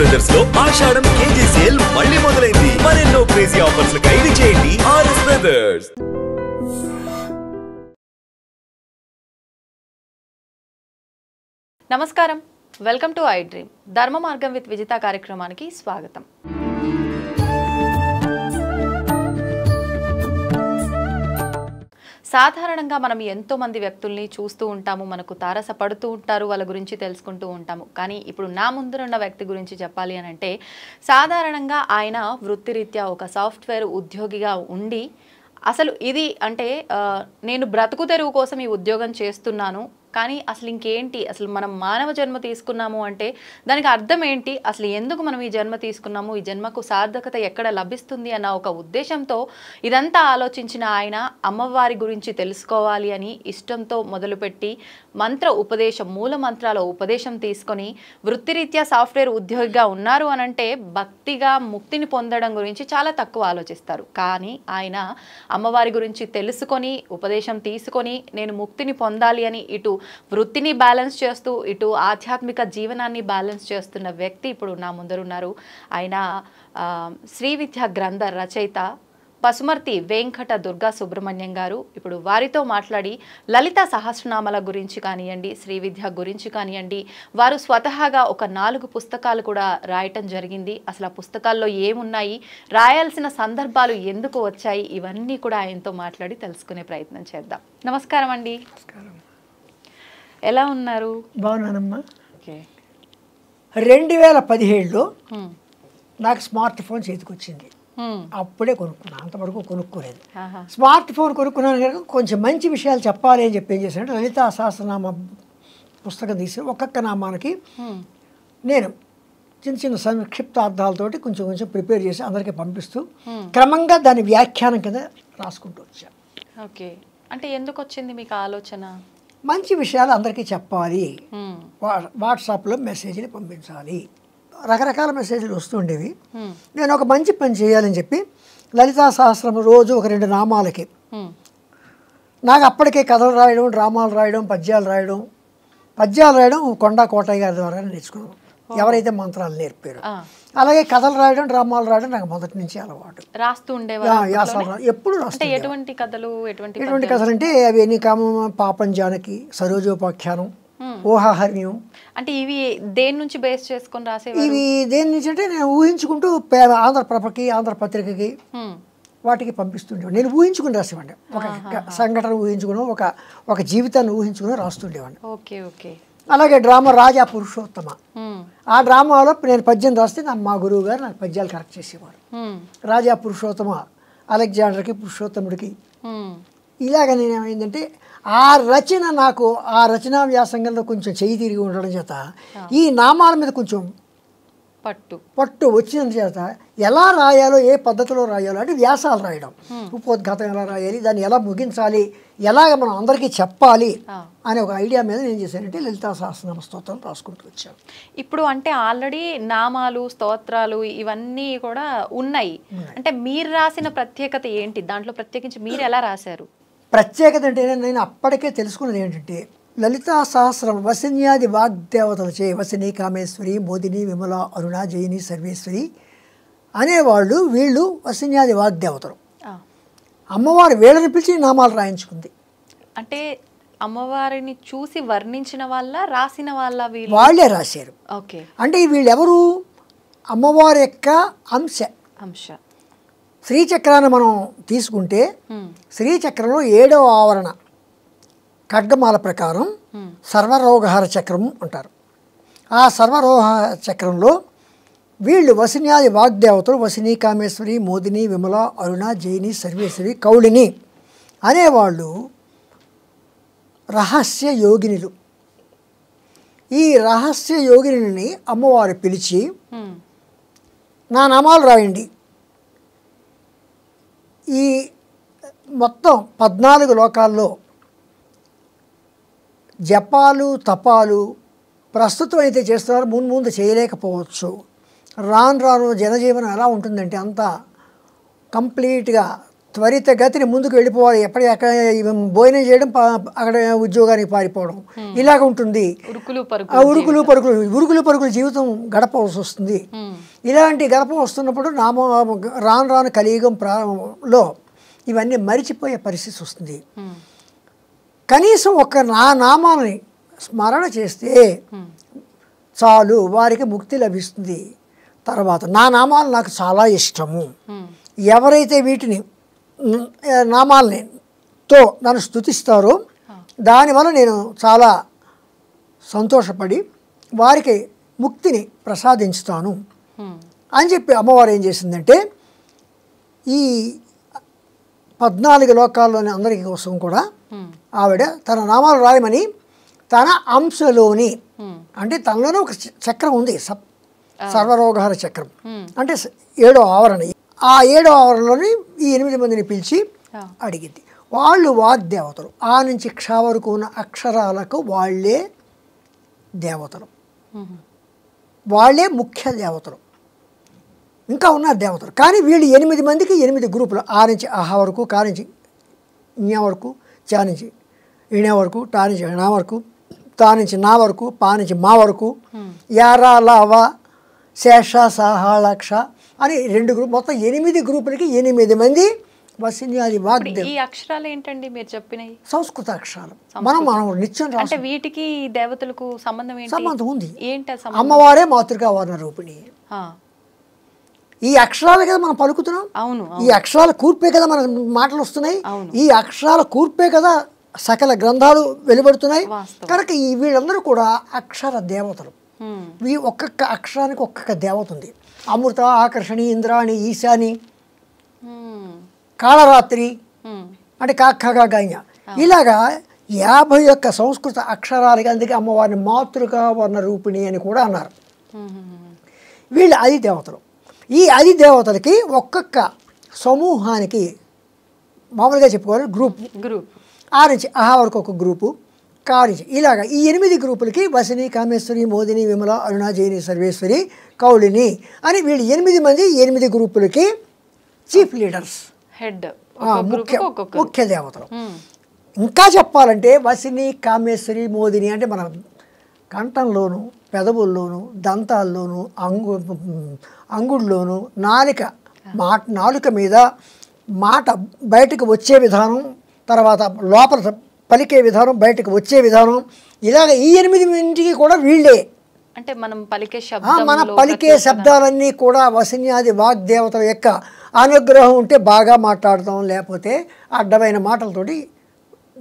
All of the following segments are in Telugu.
బ్రదర్స్ లో ఆషాఢం కేజీ సేల్ మళ్ళీ మొదలైంది. మరెన్నో క్రేజీ ఆఫర్స్ ఖైదీ చేయండి ఆర్ఎస్ బ్రదర్స్. నమస్కారం, వెల్కమ్ టు ఐ డ్రీమ్. ధర్మ మార్గం విత్ విజిత కార్యక్రమానికి స్వాగతం. సాధారణంగా మనం ఎంతో మంది వ్యక్తుల్ని చూస్తూ ఉంటాము, మనకు తారసపడుతూ ఉంటారు, వాళ్ళ గురించి తెలుసుకుంటూ ఉంటాము. కానీ ఇప్పుడు నా ముందున్న వ్యక్తి గురించి చెప్పాలి అని అంటే, సాధారణంగా ఆయన వృత్తిరీత్యా ఒక సాఫ్ట్వేర్ ఉద్యోగిగా ఉండి అసలు ఇది అంటే నేను బ్రతుకు తెరువు కోసం ఈ ఉద్యోగం చేస్తున్నాను, కానీ అసలు ఇంకేంటి, అసలు మనం మానవ జన్మ తీసుకున్నాము అంటే దానికి అర్థం ఏంటి, అసలు ఎందుకు మనం ఈ జన్మ తీసుకున్నాము, ఈ జన్మకు సార్థకత ఎక్కడ లభిస్తుంది అన్న ఒక ఉద్దేశంతో ఇదంతా ఆలోచించిన ఆయన అమ్మవారి గురించి తెలుసుకోవాలి అని ఇష్టంతో మొదలుపెట్టి మూల మంత్రాల ఉపదేశం తీసుకొని వృత్తిరీత్యా సాఫ్ట్వేర్ ఉద్యోగిగా ఉన్నారు అనంటే భక్తిగా ముక్తిని పొందడం గురించి చాలా తక్కువ ఆలోచిస్తారు. కానీ ఆయన అమ్మవారి గురించి తెలుసుకొని ఉపదేశం తీసుకొని నేను ముక్తిని పొందాలి అని ఇటు వృత్తిని బ్యాలెన్స్ చేస్తూ ఇటు ఆధ్యాత్మిక జీవనాన్ని బ్యాలెన్స్ చేస్తున్న వ్యక్తి ఇప్పుడు నా ముందరున్నారు. ఆయన శ్రీ విద్యా గ్రంథ రచయిత పసుమర్తి వెంకట దుర్గా సుబ్రహ్మణ్యం గారు. ఇప్పుడు వారితో మాట్లాడి లలిత సహస్రనామాల గురించి కానివ్వండి, శ్రీ విద్య గురించి కానివ్వండి, వారు స్వతహాగా ఒక 4 పుస్తకాలు కూడా రాయటం జరిగింది. అసలు ఆ పుస్తకాల్లో ఏమున్నాయి, రాయాల్సిన సందర్భాలు ఎందుకు వచ్చాయి, ఇవన్నీ కూడా ఆయనతో మాట్లాడి తెలుసుకునే ప్రయత్నం చేద్దాం. నమస్కారం అండి. ఎలా ఉన్నారు? బాగున్నానమ్మా. 2017లో నాకు స్మార్ట్ ఫోన్ చేతికి వచ్చింది. అప్పుడే కొనుక్కున్నాను, అంతవరకు కొనుక్కోలేదు. స్మార్ట్ ఫోన్ కొనుక్కున్నాను కనుక కొంచెం మంచి విషయాలు చెప్పాలి అని చెప్పి ఏం చేశానంటే లలితా సహస్రనామ పుస్తకం తీసి ఒక్కొక్క నామానికి నేను చిన్న చిన్న సంక్షిప్తార్థాలతోటి కొంచెం కొంచెం ప్రిపేర్ చేసి అందరికీ పంపిస్తూ క్రమంగా దాని వ్యాఖ్యానం కింద రాసుకుంటూ వచ్చాను. ఓకే, అంటే ఎందుకు వచ్చింది మీకు ఆలోచన? మంచి విషయాలు అందరికీ చెప్పాలి, వాట్సాప్లో మెసేజ్లు పంపించాలి, రకరకాల మెసేజ్లు వస్తుండేవి. నేను ఒక మంచి పని చేయాలని చెప్పి లలితా సహస్రం రోజు ఒక 2 నామాలకి నాకు అప్పటికే కథలు రాయడం, డ్రామాలు రాయడం, పద్యాలు రాయడం కొండా కోటయ్య గారి ద్వారా నేర్చుకున్నాను, ఎవరైతే మంత్రాలు నేర్పారు. అలాగే కథలు రాయడం, డ్రామాలు రాయడం నాకు మొదటి నుంచి అలవాటు. రాస్తూ ఉండేవారు ఎప్పుడు ఎటువంటి కథలు? ఎటువంటి కథలు అంటే అవి ఎన్ని కామ పాపం జానకి, సరోజోపాఖ్యానం, ఊహాహర్ణ్యం. అంటే ఇవి దేని నుంచి బేస్ చేసుకొని రాసేవారు? ఇవి దేని నుంచి అంటే నేను ఊహించుకుంటూ ఆంధ్రప్రభకి, ఆంధ్రపత్రికకి వాటికి పంపిస్తుండేవాడు. నేను ఊహించుకుని రాసేవాడిని, ఒక సంఘటన ఊహించుకుని ఒక జీవితాన్ని ఊహించుకుని రాస్తుండేవాడిని. Okay okay. అలాగే డ్రామా రాజా పురుషోత్తమ, ఆ డ్రామాలో నేను పద్యం రాస్తే మా గురువు గారు నాకు పద్యాలు కరెక్ట్ చేసేవారు. రాజా పురుషోత్తమ, అలెగ్జాండర్కి, పురుషోత్తముడికి. ఇలాగ నేనేమైందంటే ఆ రచన నాకు ఆ రచనా వ్యాసంగంలో కొంచెం చెయ్యి తిరిగి ఉండడం చేత ఈ నామాల మీద కొంచెం పట్టు వచ్చిన చేత ఎలా రాయాలో, ఏ పద్ధతిలో రాయాలో అంటే వ్యాసాలు రాయడం, ఉపోద్ఘాతం ఎలా రాయాలి, దాన్ని ఎలా ముగించాలి, ఎలాగ మనం అందరికీ చెప్పాలి అనే ఒక ఐడియా మీద నేను చేశానంటే లలితా సహస్రనామ స్తోత్రం రాసుకుంటూ వచ్చాను. ఇప్పుడు అంటే ఆల్రెడీ నామాలు, స్తోత్రాలు ఇవన్నీ కూడా ఉన్నాయి, అంటే మీరు రాసిన ప్రత్యేకత ఏంటి, దాంట్లో ప్రత్యేకించి మీరు ఎలా రాశారు? ప్రత్యేకత అంటే నేను అప్పటికే తెలుసుకున్నది ఏంటంటే లలితా సహస్రం వసిన్యాది వాగ్దేవతలచే వసిని, కామేశ్వరి, మోదిని, విమల, అరుణ, జయిని, సర్వేశ్వరి అనేవాళ్ళు వీళ్ళు వసిన్యాది వాగ్దేవతలు. అమ్మవారు వీళ్ళని పిలిచి నామాలు రాయించుకుంది. అంటే అమ్మవారిని చూసి వర్ణించిన వాళ్ళ, రాసిన వాళ్ళ? వాళ్ళే రాశారు. ఓకే. అంటే వీళ్ళెవరు? అమ్మవారి యొక్క అంశ. శ్రీచక్రాన్ని మనం తీసుకుంటే శ్రీచక్రంలో 7వ ఆవరణ ఖడ్గమాల ప్రకారం సర్వరోగహార చక్రం అంటారు. ఆ సర్వరోగహార చక్రంలో వీళ్ళు వసిన్యాది వాగ్దేవతలు వసిని, కామేశ్వరి, మోదిని, విమల, అరుణ, జయిని, సర్వేశ్వరి, కౌళిని అనేవాళ్ళు రహస్య యోగినులు. ఈ రహస్య యోగిని అమ్మవారు పిలిచి నా నామాలు రాయండి, ఈ మొత్తం 14 లోకాల్లో జపాలు తపాలు ప్రస్తుతం అయితే చేస్తున్నారు, ముందు చేయలేకపోవచ్చు. రాను జనజీవనం ఎలా ఉంటుందంటే అంతా కంప్లీట్గా త్వరితగతిని ముందుకు వెళ్ళిపోవాలి. ఎక్కడ భోజనం చేయడం, అక్కడ ఉద్యోగానికి పారిపోవడం, ఇలాగ ఉంటుంది. ఉరుకులు పరుగులు జీవితం గడపవలసి వస్తుంది. ఇలాంటి గడప వస్తున్నప్పుడు రాను కలియుగంలో ఇవన్నీ మరిచిపోయే పరిస్థితి వస్తుంది. కనీసం నా నామాన్ని స్మరణ చేస్తే చాలు, వారికి ముక్తి లభిస్తుంది. తర్వాత నా నామాలు నాకు చాలా ఇష్టము. ఎవరైతే వీటిని నామాలతో నన్ను స్తుతిస్తారో దానివల్ల నేను చాలా సంతోషపడి వారికి ముక్తిని ప్రసాదించుతాను అని చెప్పి అమ్మవారు ఏం చేసిందంటే, ఈ 14 లోకాల్లోని అందరికీ కోసం కూడా ఆవిడ తన నామాలు రాయమని తన అంశలోని, అంటే తనలోనే ఒక చక్రం ఉంది, సర్వరోగహర చక్రం, అంటే 7వ ఆవరణ. ఆ 7వ ఆవరణలోని ఈ 8 మందిని పిలిచి అడిగింది. వాళ్ళు వాగ్దేవతలు. ఆ నుంచి క్ష వరకు ఉన్న అక్షరాలకు వాళ్ళే దేవతలు, వాళ్ళే ముఖ్య దేవతలు. ఇంకా ఉన్నారు దేవతలు, కానీ వీళ్ళు 8 మందికి 8 గ్రూపులు. ఆ నుంచి ఆహా వరకు, కా నుంచి జ్ఞ వరకు, చా నుంచి ఇణ వరకు, టా నుంచి నా వరకు, తా నుంచి నా వరకు, పా నుంచి మా వరకు, యారా లావా శేష సహాళక్ష అని 2 గ్రూప్, మొత్తం 8 గ్రూపులకి 8 మంది వసిన్యాది వాగ్దేవ. ఈ అక్షరాలు ఏంటండి మీరు చెప్పినవి? సంస్కృత అక్షరాలు. మనం నిత్యం అంటే వీటికి దేవతలకు సంబంధం ఏంటి? సంబంధం ఉంది. ఏంటి? అమ్మవారే మాతృకా వర్ణ రూపిణి. ఈ అక్షరాలు కదా మనం పలుకుతున్నాం. అవును. ఈ అక్షరాల కూర్పే కదా మన మాటలు వస్తున్నాయి. ఈ అక్షరాల కూర్పే కదా సకల గ్రంథాలు వెలువడుతున్నాయి. కనుక వీళ్ళందరూ కూడా అక్షర దేవతలు. ఒక్కొక్క అక్షరానికి ఒక్కొక్క దేవత ఉంది. అమృత, ఆకర్షణి, ఇంద్రాణి, ఈశాని, కాళరాత్రి అంటే కాక్కగా గాయ, ఇలాగా 51 సంస్కృత అక్షరాలకి, అందుకే అమ్మవారిని మాతృకా వర్ణ రూపిణి అని కూడా అన్నారు. వీళ్ళు 10 దేవతలు. ఈ 10 దేవతలకి ఒక్కొక్క సమూహానికి మామూలుగా చెప్పుకోవాలి గ్రూప్. ఆ నుంచి ఆహా వరకు ఒక గ్రూపు, కా నుంచి ఇలాగా ఈ 8 గ్రూపులకి వసిని, కామేశ్వరి, మోదిని, విమల, అరుణ, జైని, సర్వేశ్వరి, కౌళిని అని వీళ్ళు 8 మంది 8 గ్రూపులకి చీఫ్ లీడర్స్, హెడ్, ముఖ్య దేవతలు. ఇంకా చెప్పాలంటే వసిని, కామేశ్వరి, మోదిని అంటే మన కంఠంలోను, పెదవుల్లోను, దంతాల్లోను, అంగుళ్ళలోను, నాలుక మీద మాట బయటకు వచ్చే విధానం, తర్వాత లోపల పలికే విధానం, బయటకు వచ్చే విధానం, ఇలాగ ఈ 8 కూడా వీళ్ళే. అంటే మన పలికే శబ్దాలన్నీ కూడా వసిన్యాది వాగ్దేవతల యొక్క అనుగ్రహం ఉంటే బాగా మాట్లాడతాం, లేకపోతే అడ్డమైన మాటలతోటి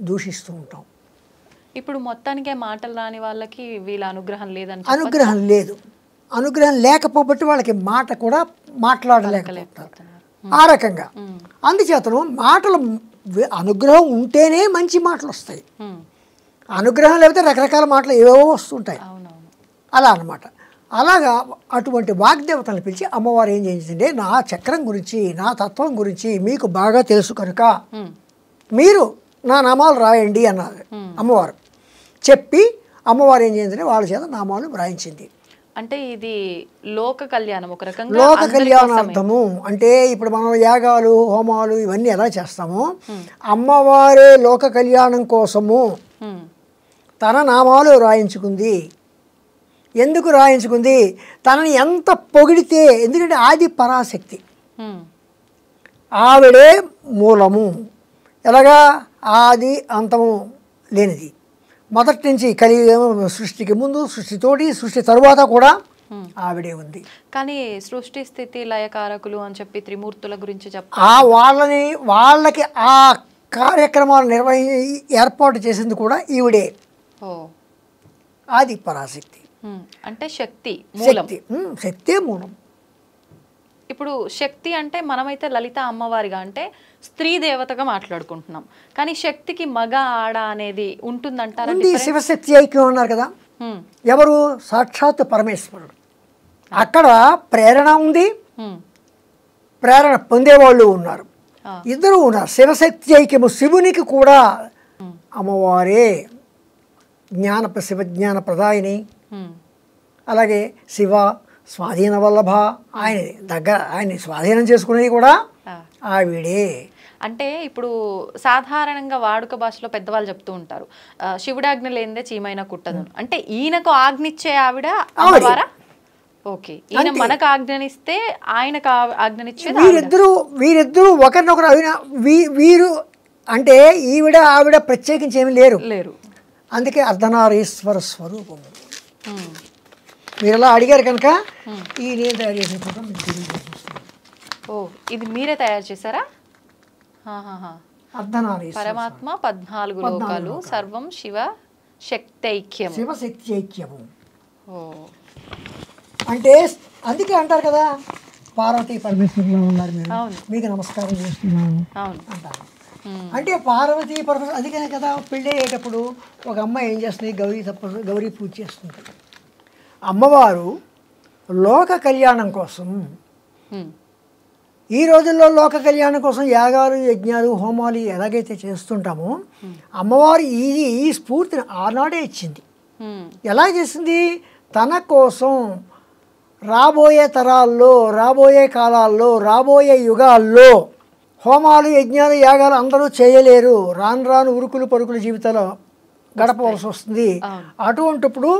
దూషిస్తూ ఉంటాం. ఇప్పుడు మొత్తానికే మాటలు రాని వాళ్ళకి వీళ్ళ అనుగ్రహం లేదని, అనుగ్రహం లేదు. అనుగ్రహం లేకపోబట్టి వాళ్ళకి మాట కూడా మాట్లాడలేకపోతారు. ఆ రకంగా అందుచేతను మాటలు అనుగ్రహం ఉంటేనే మంచి మాటలు వస్తాయి. అనుగ్రహం లేకపోతే రకరకాల మాటలు ఏవేవో వస్తుంటాయి. అలా అన్నమాట. అలాగా అటువంటి వాగ్దేవతలను పిలిచి అమ్మవారు ఏం చేసిందంటే, నా చక్రం గురించి, నా తత్వం గురించి మీకు బాగా తెలుసు కనుక మీరు నా నామాలు రాయండి అన్నారు అమ్మవారు. చెప్పి అమ్మవారు ఏం చేసిందంటే వాళ్ళ చేత నామాలు వ్రాయించింది. అంటే ఇది లోక కళ్యాణం, ఒక రకంగా లోక కళ్యాణార్థము. అంటే ఇప్పుడు మనం యాగాలు, హోమాలు ఇవన్నీ ఎలా చేస్తామో, అమ్మవారే లోక కళ్యాణం కోసము తన నామాలు రాయించుకుంది. ఎందుకు రాయించుకుంది? తనని ఎంత పొగిడితే, ఎందుకంటే ఆది పరాశక్తి, ఆవిడే మూలము. ఎలాగా? ఆది అంతము లేనిది. మొదటి నుంచి కలియుగం, సృష్టికి ముందు, సృష్టితోటి, సృష్టి తరువాత కూడా ఆవిడే ఉంది. కానీ సృష్టి స్థితి లయకారకులు అని చెప్పి త్రిమూర్తుల గురించి చెప్తారు. వాళ్ళకి ఆ కార్యక్రమాలు ఏర్పాటు చేసింది కూడా ఈవిడే. ఆది పరాశక్తి అంటే శక్తి మూలం. శక్తే మూలం. ఇప్పుడు శక్తి అంటే మనమైతే లలిత అమ్మవారిగా అంటే స్త్రీ దేవతగా మాట్లాడుకుంటున్నాం, కానీ శక్తికి మగ ఆడ అనేది ఉంటుందంటారా? శివశక్తి ఐక్యం అన్నారు కదా. ఎవరు? సాక్షాత్ పరమేశ్వరుడు. అక్కడ ప్రేరణ ఉంది, ప్రేరణ పొందేవాళ్ళు ఉన్నారు, ఇద్దరు ఉన్నారు. శివశక్తి ఐక్యము. శివునికి కూడా అమ్మవారే శివజ్ఞాన ప్రదాయిని. అలాగే శివ స్వాధీన వల్లభ, ఆయన దగ్గర ఆయన్ని స్వాధీనం చేసుకునేది కూడా ఆవిడే. అంటే ఇప్పుడు సాధారణంగా వాడుక భాషలో పెద్దవాళ్ళు చెప్తూ ఉంటారు శివుడాజ్ఞ లేనిదే చీమైనా కుట్టదు. అంటే ఈయనకు ఆజ్ఞిచ్చే ఆవిడ అమ్మవారా? ఓకే, ఈయన మనకు ఆజ్ఞనిస్తే ఆయనకు ఆజ్ఞనిచ్చేది వీరిద్దరూ ఒకరినొకరు వీరు అంటే ఆవిడ ప్రత్యేకించి ఏమి లేరు. అందుకే అర్ధనారీశ్వర స్వరూపము. మీరు అలా అడిగారు కనుక ఈ నేను తయారు చేసిన ఫోటో మీకు తెలియజేస్తున్నాను. ఓ, ఇది మీరే తయారు చేశారా? అర్ధనారీశ్వర పరమాత్మ 14 లోకాలు సర్వం శివ శక్తైక్యం. శివశక్తి ఐక్యము. ఓ, అంటే అందుకే అంటారు కదా పార్వతీ పరమేశ్వరులో ఉన్నారు మీరు, మీకు నమస్కారం చేస్తున్నాను అంటారు. అంటే పార్వతీ పరమేశ్వరు అందుకనే కదా పెళ్ళి అయ్యేటప్పుడు ఒక అమ్మాయి ఏం చేస్తుంది, గౌరీ పూజ చేస్తుంది. అమ్మవారు లోక కళ్యాణం కోసం, ఈ రోజుల్లో లోక కళ్యాణం కోసం యాగాలు యజ్ఞాలు హోమాలు ఎలాగైతే చేస్తుంటామో అమ్మవారు ఈ స్ఫూర్తిని ఆనాడే ఇచ్చింది. ఎలా చేసింది? తన కోసం రాబోయే తరాల్లో, రాబోయే కాలాల్లో, రాబోయే యుగాల్లో హోమాలు యజ్ఞాలు యాగాలు అందరూ చేయలేరు, రాను రాను ఉరుకులు పరుకుల జీవితాలు గడపవలసి వస్తుంది. అటువంటిప్పుడు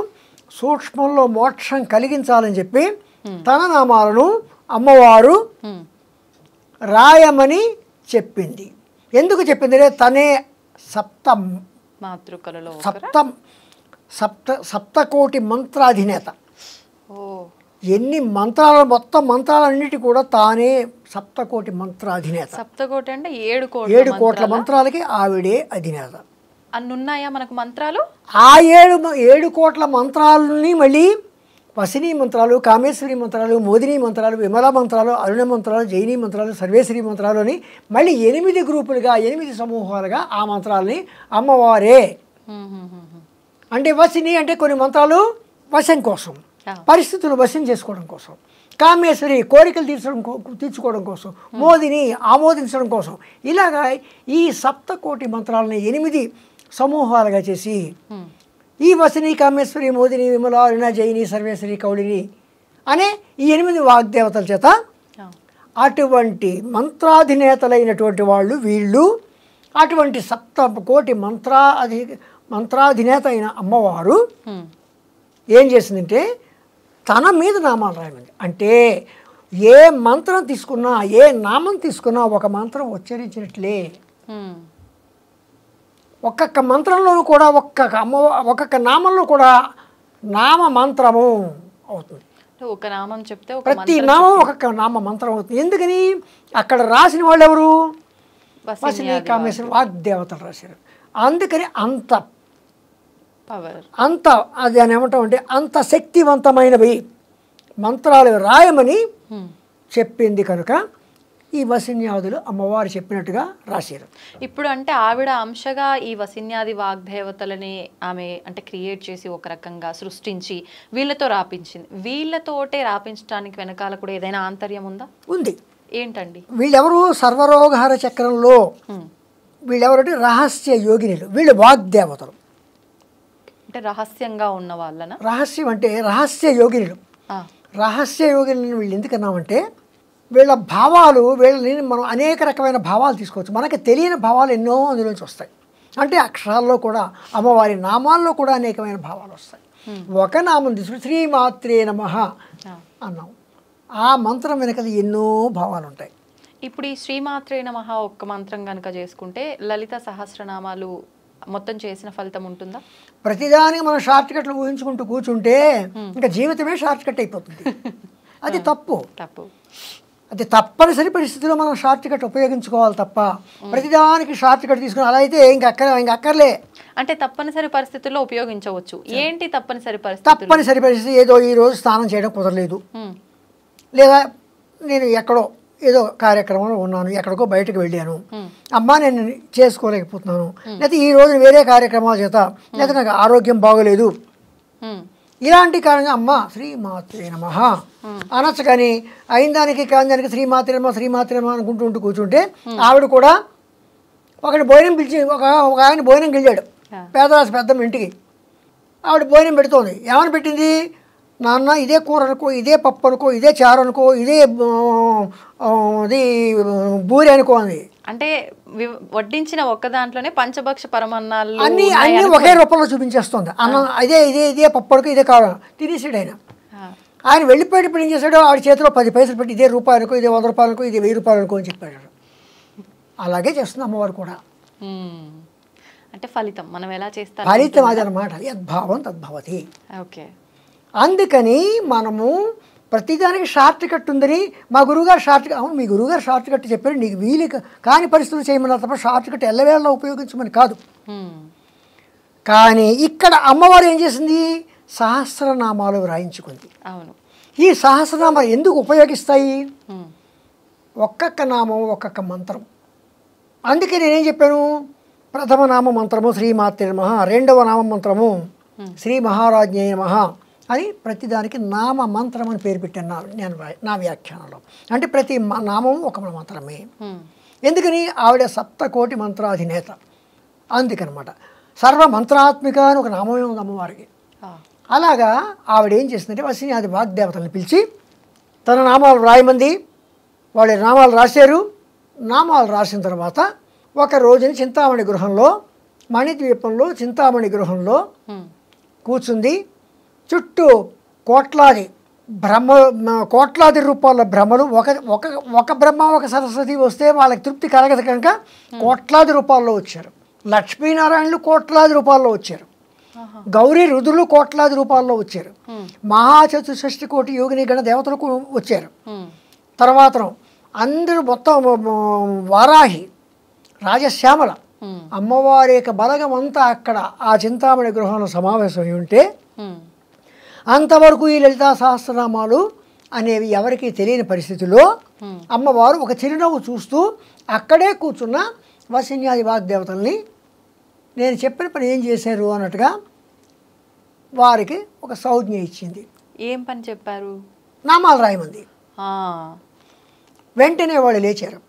సూక్ష్మంలో మోక్షం కలిగించాలని చెప్పి తన నామాలను అమ్మవారు రాయమని చెప్పింది. ఎందుకు చెప్పింది? తనే సప్తకోటి మంత్రాధినేత. ఎన్ని మంత్రాలు, మొత్తం మంత్రాలన్నిటి కూడా తానే సప్తకోటి మంత్రాధినేత. సప్తకోటి అంటే 7 కోట్ల మంత్రాలకి ఆవిడే అధినేత. అన్నున్నాయా మనకు మంత్రాలు? ఆ 7 కోట్ల మంత్రాలని మళ్ళీ వసినీ మంత్రాలు, కామేశ్వరి మంత్రాలు, మోదిని మంత్రాలు, విమల మంత్రాలు, అరుణ మంత్రాలు, జైనీ మంత్రాలు, సర్వేశ్వరి మంత్రాలు అని మళ్ళీ 8 గ్రూపులుగా 8 సమూహాలుగా ఆ మంత్రాలని అమ్మవారే. అంటే వసిని అంటే కొన్ని మంత్రాలు వశం కోసం, పరిస్థితులు వశం చేసుకోవడం కోసం, కామేశ్వరి కోరికలు తీర్చుకోవడం కోసం, మోదిని ఆమోదించడం కోసం, ఇలాగా ఈ సప్తకోటి మంత్రాలని 8 సమూహాలుగా చేసి ఈ వసిని, కామేశ్వరి, మోదిని, విమల, అరుణ, జైని, సర్వేశ్వరి, కౌళిని అనే ఈ 8 వాగ్దేవతల చేత అటువంటి మంత్రాధినేతలైనటువంటి వాళ్ళు వీళ్ళు. అటువంటి సప్తకోటి మంత్రాధినేత అయిన అమ్మవారు ఏం చేసిందంటే తన మీద నామాలు రాయమంది. అంటే ఏ మంత్రం తీసుకున్నా, ఏ నామం తీసుకున్నా ఒక మంత్రం ఉచ్చరించినట్లే. ఒక్కొక్క మంత్రంలోనూ కూడా ఒక్కొక్క నామంలో కూడా నామ మంత్రము అవుతుంది. ఒక నామం చెప్తే ప్రతి నామం ఒక్కొక్క నామ మంత్రం అవుతుంది. ఎందుకని? అక్కడ రాసిన వాళ్ళు ఎవరు? వసిని, కామేశ్వరి వాగ్దేవతలు రాశారు. అందుకని అంత అది అని ఏమంటాం అంటే అంత శక్తివంతమైనవి మంత్రాలు రాయమని చెప్పింది కనుక ఈ వసిన్యాదులు అమ్మవారు చెప్పినట్టుగా రాశారు. ఇప్పుడు అంటే ఆవిడ అంశగా ఈ వసిన్యాది వాగ్దేవతలని ఆమె అంటే క్రియేట్ చేసి ఒక రకంగా సృష్టించి వీళ్ళతో రాపించింది. వీళ్ళతోటే రాపించడానికి వెనకాల కూడా ఏదైనా ఆంతర్యం ఉందా? ఉంది. ఏంటండి? వీళ్ళెవరు? సర్వరోగహర చక్రంలో వీళ్ళెవరంటే రహస్య యోగినులు. వీళ్ళు వాగ్దేవతలు. అంటే రహస్యంగా ఉన్న వాళ్ళన? రహస్యం అంటే రహస్య యోగినులు. రహస్య యోగినులను వీళ్ళు ఎందుకన్నామంటే వీళ్ళ భావాలు, వీళ్ళని మనం అనేక రకమైన భావాలు తీసుకోవచ్చు. మనకి తెలియని భావాలు ఎన్నో అందులోంచి వస్తాయి. అంటే అక్షరాల్లో కూడా, అమ్మవారి నామాల్లో కూడా అనేకమైన భావాలు వస్తాయి. ఒక నామం తీసుకుని శ్రీమాత్రే నమః అన్నాం. ఆ మంత్రం వెనక ఎన్నో భావాలు ఉంటాయి. ఇప్పుడు ఈ శ్రీమాత్రే నమః ఒక్క మంత్రం కనుక చేసుకుంటే లలిత సహస్రనామాలు మొత్తం చేసిన ఫలితం ఉంటుందా? ప్రతిదానికి మనం షార్ట్ కట్లు ఊహించుకుంటూ కూర్చుంటే ఇంకా జీవితమే షార్ట్ కట్ అయిపోతుంది. అది తప్పు. అది తప్పనిసరి పరిస్థితిలో మనం షార్ట్ కట్ ఉపయోగించుకోవాలి తప్ప ప్రతిదానికి షార్ట్ కట్ తీసుకుని అలా అయితే ఇంకా అక్కర్లే. అంటే తప్పనిసరి పరిస్థితుల్లో ఉపయోగించవచ్చు. ఏంటి తప్పనిసరి పరిస్థితి? తప్పనిసరి పరిస్థితి ఏదో ఈరోజు స్నానం చేయడం కుదరలేదు, లేదా నేను ఎక్కడో ఏదో కార్యక్రమంలో ఉన్నాను, ఎక్కడికో బయటకు వెళ్ళాను, అమ్మా నేను చేసుకోలేకపోతున్నాను, లేకపోతే ఈ రోజు వేరే కార్యక్రమాల చేత, లేకపోతే నాకు ఆరోగ్యం బాగోలేదు, ఇలాంటి కారణంగా అమ్మ శ్రీమాత్రే నమః అనొచ్చు. కానీ అయిన దానికి కాని దానికి శ్రీమాత్రే నమః అనుకుంటూ కూర్చుంటే ఆవిడ కూడా ఒకటి భోజనం పిలిచి ఒక ఆయన భోజనం వెళ్ళాడు పేదరాశి పెద్దమ్మ ఇంటికి. ఆవిడ భోజనం పెడుతోంది. ఏమని పెట్టింది? నాన్న ఇదే కూర అనుకో, ఇదే పప్పు అనుకో, ఇదే చారు అనుకో, ఇదే ఇది బూరి అనుకో అంది. అంటే వడ్డించిన ఒక్క దాంట్లోనే పంచభక్ష పరమాన్నాలు అన్ని ఒకే రూపంలో చూపించేస్తుంది. అన్నం ఇదే పప్పడుకు ఇదే కావాలి తినేసాడు ఆయన. ఆయన వెళ్ళిపోయేటప్పుడు ఏం చేశాడు, ఆవిడ చేతిలో 10 పైసలు పెట్టి ఇదే రూపాయలకు, ఇదే 100 రూపాయలకు, ఇది 1000 రూపాయలకు అని చెప్పాడు. అలాగే చేస్తుంది అమ్మవారు కూడా. అంటే ఫలితం మనం ఎలా చేస్తాం, ఫలితం అదనమాట. యద్భావం తద్భవతి. ఓకే. అందుకని మనము ప్రతిదానికి షార్ట్ కట్ ఉందని మా గురువుగారు అవును మీ గురువుగారు షార్ట్ కట్ చెప్పారు, నీకు వీలు కాని పరిస్థితులు చేయమన్నారు తప్ప షార్ట్ కట్ ఎల్లవేళ ఉపయోగించమని కాదు. కానీ ఇక్కడ అమ్మవారు ఏం చేసింది, సహస్రనామాలు వ్రాయించుకుంది. అవును. ఈ సహస్రనామాలు ఎందుకు ఉపయోగిస్తాయి, ఒక్కొక్క నామం ఒక్కొక్క మంత్రం. అందుకే నేనేం చెప్పాను, ప్రథమ నామ మంత్రము శ్రీమాత్రే నమః, రెండవ నామ మంత్రము శ్రీ మహారాజ్ఞే నమః అని ప్రతిదానికి నామ మంత్రం అని పేరు పెట్టాను నేను నా వ్యాఖ్యానంలో. అంటే ప్రతి నామం ఒక మంత్రమే. ఎందుకని, ఆవిడ 7 మంత్రాధినేత. అందుకనమాట సర్వ మంత్రాత్మిక అని ఒక నామమే ఉంది అమ్మవారికి. అలాగా ఆవిడ ఏం చేసిందంటే వసిన్యాది వాగ్దేవతలను పిలిచి తన నామాలు రాయమంది. వాళ్ళ నామాలు రాశారు. నామాలు రాసిన తర్వాత ఒక రోజున చింతామణి గృహంలో, మణిద్వీపంలో చింతామణి గృహంలో కూర్చుంది. చుట్టూ కోట్లాది రూపాయల బ్రహ్మలు, ఒక బ్రహ్మ ఒక సరస్వతి వస్తే వాళ్ళకి తృప్తి కలగదు కనుక కోట్లాది రూపాయల్లో వచ్చారు. లక్ష్మీనారాయణులు కోట్లాది రూపాయల్లో వచ్చారు. గౌరీ రుద్రులు కోట్లాది రూపాయల్లో వచ్చారు. మహాచతుషష్టి కోటి యోగిని గణ దేవతలకు వచ్చారు. తర్వాత అందరూ మొత్తం వారాహి రాజశ్యామల అమ్మవారి యొక్క బలగం అంతా అక్కడ ఆ చింతామణి గృహంలో సమావేశమై ఉంటే అంతవరకు ఈ లలితా సహస్రనామాలు అనేవి ఎవరికి తెలియని పరిస్థితిలో అమ్మవారు ఒక చిరునవ్వు చూస్తూ అక్కడే కూర్చున్న వసిన్యాది వాగ్దేవతల్ని నేను చెప్పిన పని ఏం చేశారు అన్నట్టుగా వారికి ఒక సంజ్ఞ ఇచ్చింది. ఏం పని చెప్పారు, నామాలు రాయమంది. వెంటనే వాళ్ళు లేచారు,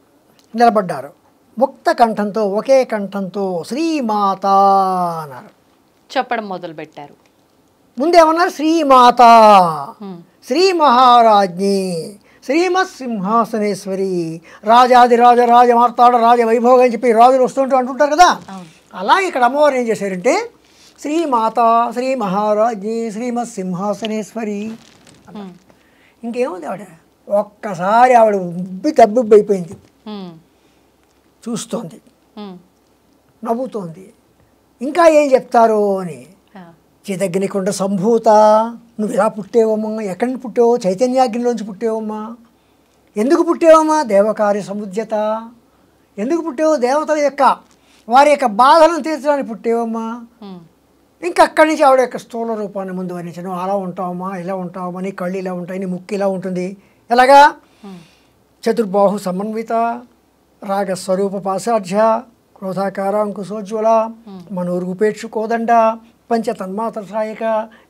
నిలబడ్డారు. ముక్త కంఠంతో ఒకే కంఠంతో శ్రీమాత అన్నారు, చెప్పడం మొదలు పెట్టారు. ముందేమన్నారు, శ్రీమాత, శ్రీ మహారాజ్ఞి, శ్రీమత్ సింహాసనేశ్వరి, రాజాదిరాజ రాజమార్తాడ రాజ వైభోగం అని చెప్పి రాజులు వస్తుంటూ అంటుంటారు కదా. అలా ఇక్కడ అమ్మవారు ఏం చేశారంటే శ్రీమాత, శ్రీ మహారాజ్ఞి, శ్రీమత్ సింహాసనేశ్వరి. ఇంకేముంది, ఆవిడ ఒక్కసారి ఆవిడ తబ్బుబ్బి అయిపోయింది. చూస్తోంది, నవ్వుతోంది. ఇంకా ఏం చెప్తారో అని. చిదగ్నికుండ సంభూత, నువ్వు ఇలా పుట్టేవమ్మా, ఎక్కడి నుంచి పుట్టావో, చైతన్యాగ్నిలోంచి పుట్టేవమ్మా. ఎందుకు పుట్టేవమ్మా, దేవకార్య సముద్యత. ఎందుకు పుట్టేవో, దేవతల యొక్క వారి యొక్క బాధలను తీర్చడానికి పుట్టేవమ్మా. ఇంకా అక్కడి నుంచి ఆవిడ యొక్క స్థూల రూపాన్ని ముందు వర్ణించను. అలా ఉంటావమ్మా, ఇలా ఉంటావమ్మా, నీ కళ్ళు ఇలా ఉంటాయి, నీ ముక్కు ఇలా ఉంటుంది. ఎలాగా, చతుర్బాహు సమన్విత, రాగస్వరూప పాశాఢ్య, క్రోధాకార అంకుశోజ్వల, మనోర్గుపేక్షు కోదండ, పంచతన్మాత్రసాయక,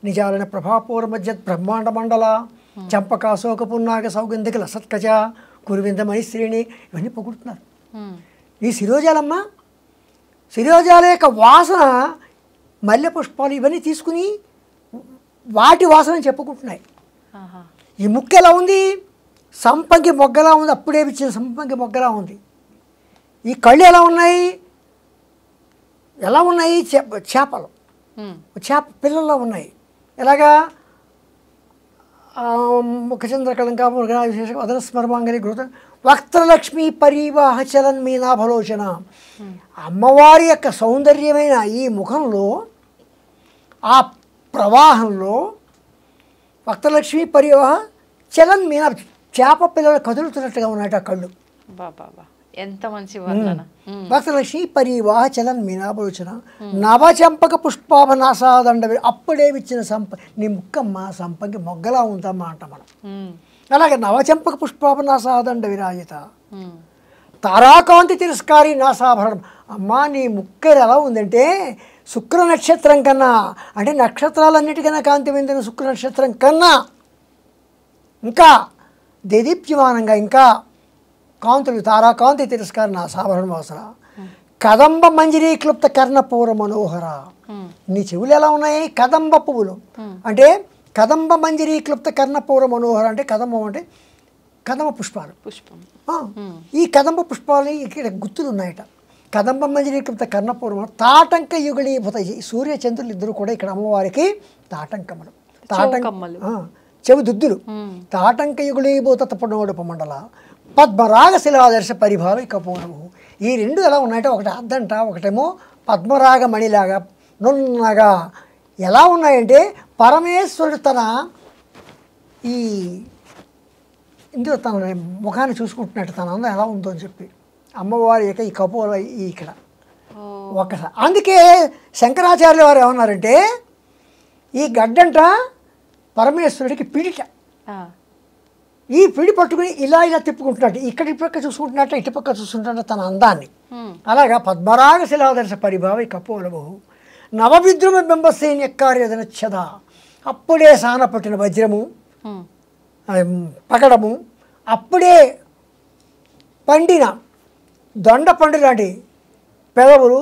నిజాలన ప్రభాపూర మధ్య బ్రహ్మాండ మండల, చంపకాశోక పున్నాగ సౌగంధిక లసత్కజ, కురువింద మణిశ్రేణి. ఇవన్నీ పొగుడుతున్నారు. ఈ శిరోజాలమ్మ, శిరోజాల యొక్క వాసన, మల్లె పుష్పాలు ఇవన్నీ తీసుకుని వాటి వాసన చెప్పుకుంటున్నాయి. ఈ ముక్కు ఎలా ఉంది, సంపంగి మొగ్గలా ఉంది, అప్పుడే ఇచ్చిన సంపంగి మొగ్గలా ఉంది. ఈ కళ్ళు ఎలా ఉన్నాయి, చేపలు, చేప పిల్లల్లో ఉన్నాయి. ఎలాగా, ముఖచంద్రకళంకా విశేష వదనస్మరమాంగలి గృత వక్త్రలక్ష్మీ పరివాహ చలన్ మీనాభలోచన. అమ్మవారి యొక్క సౌందర్యమైన ఈ ముఖంలో, ఆ ప్రవాహంలో వక్త్రలక్ష్మీ పరివాహ చలన్ మీనా, చేప పిల్లలు కదులుతున్నట్టుగా ఉన్నాయి ఆ కళ్ళు. ఎంత మంచి వర్ణన. వక్త్రలక్ష్మీ పరివాహ చలన్ మీనాభలోచన, నవచంపక పుష్పాభనాసాదండ, అప్పుడే ఇచ్చిన నీ ముక్కమ్మ సంపంగి మొగ్గలా ఉందమ్మా అంట మనం. అలాగే నవచంపక పుష్పాభనాసాదండ విరాజిత, తారాకాంతి తిరస్కారి నాసాభరణం. అమ్మా నీ ముక్కెర ఎలా ఉందంటే శుక్ర నక్షత్రం కన్నా, అంటే నక్షత్రాలన్నిటికన్నా కాంతి పొందిన శుక్ర నక్షత్రం కన్నా ఇంకా దేదీప్యమానంగా, ఇంకా కాంతులు, తారాకాంతి తిరస్కారి నాసాభరణం వాసన. కదంబ మంజరీ క్లుప్త కర్ణపూర మనోహర. నీ చెవులు ఎలా ఉన్నాయి, కదంబ పువ్వులు. అంటే కదంబ మంజరీ క్లుప్త కర్ణపూర మనోహర అంటే కదంబం అంటే కదంబ పుష్పాలు. పుష్పం. ఆ, ఈ కదంబ పుష్పాలు ఇక్కడ గుర్తులు ఉన్నాయట. కదంబ మంజరీకృత కర్ణపూర్వం తాటంక యుగళీభూత. సూర్యచంద్రులు ఇద్దరు కూడా ఇక్కడ అమ్మవారికి తాటంకములు, చౌకమ్మలు. చెవి దుద్దులు. తాటంక యుగళీభూత తపనోడుపమండల పద్మరాగ శిలాదర్శ పరిభావి కపోరము. ఈ రెండు ఎలా ఉన్నాయంటే ఒకటి అద్దంట, ఒకటేమో పద్మరాగ మణిలాగా నున్నగా ఎలా ఉన్నాయంటే పరమేశ్వరుడు తన ఈ ఇందులో తన ముఖాన్ని చూసుకుంటున్నట్టు తన అందం ఎలా ఉందో అని చెప్పి అమ్మవారి యొక్క ఈ కపోల ఇక్కడ ఒక్కసారి. అందుకే శంకరాచార్యుల వారు ఏమన్నారంటే ఈ గడ్డంట పరమేశ్వరుడికి పిడిట. ఈ పిడి పట్టుకుని ఇలా ఇలా తిప్పుకుంటున్నట్టు, ఇక్కడ పక్క చూసుకుంటున్నట్టు, ఇటు పక్క చూసుకుంటున్నట్టు తన అందాన్ని. అలాగా పద్మరాగ శిలాదర్శ పరిభావి కపోలము నవవిద్రుమ బింబసేని ఎక్కార్యదనచ్చద. అప్పుడే సాన పట్టిన వజ్రము పగడము, అప్పుడే పండిన దొండ పండు లాంటి పెదవులు,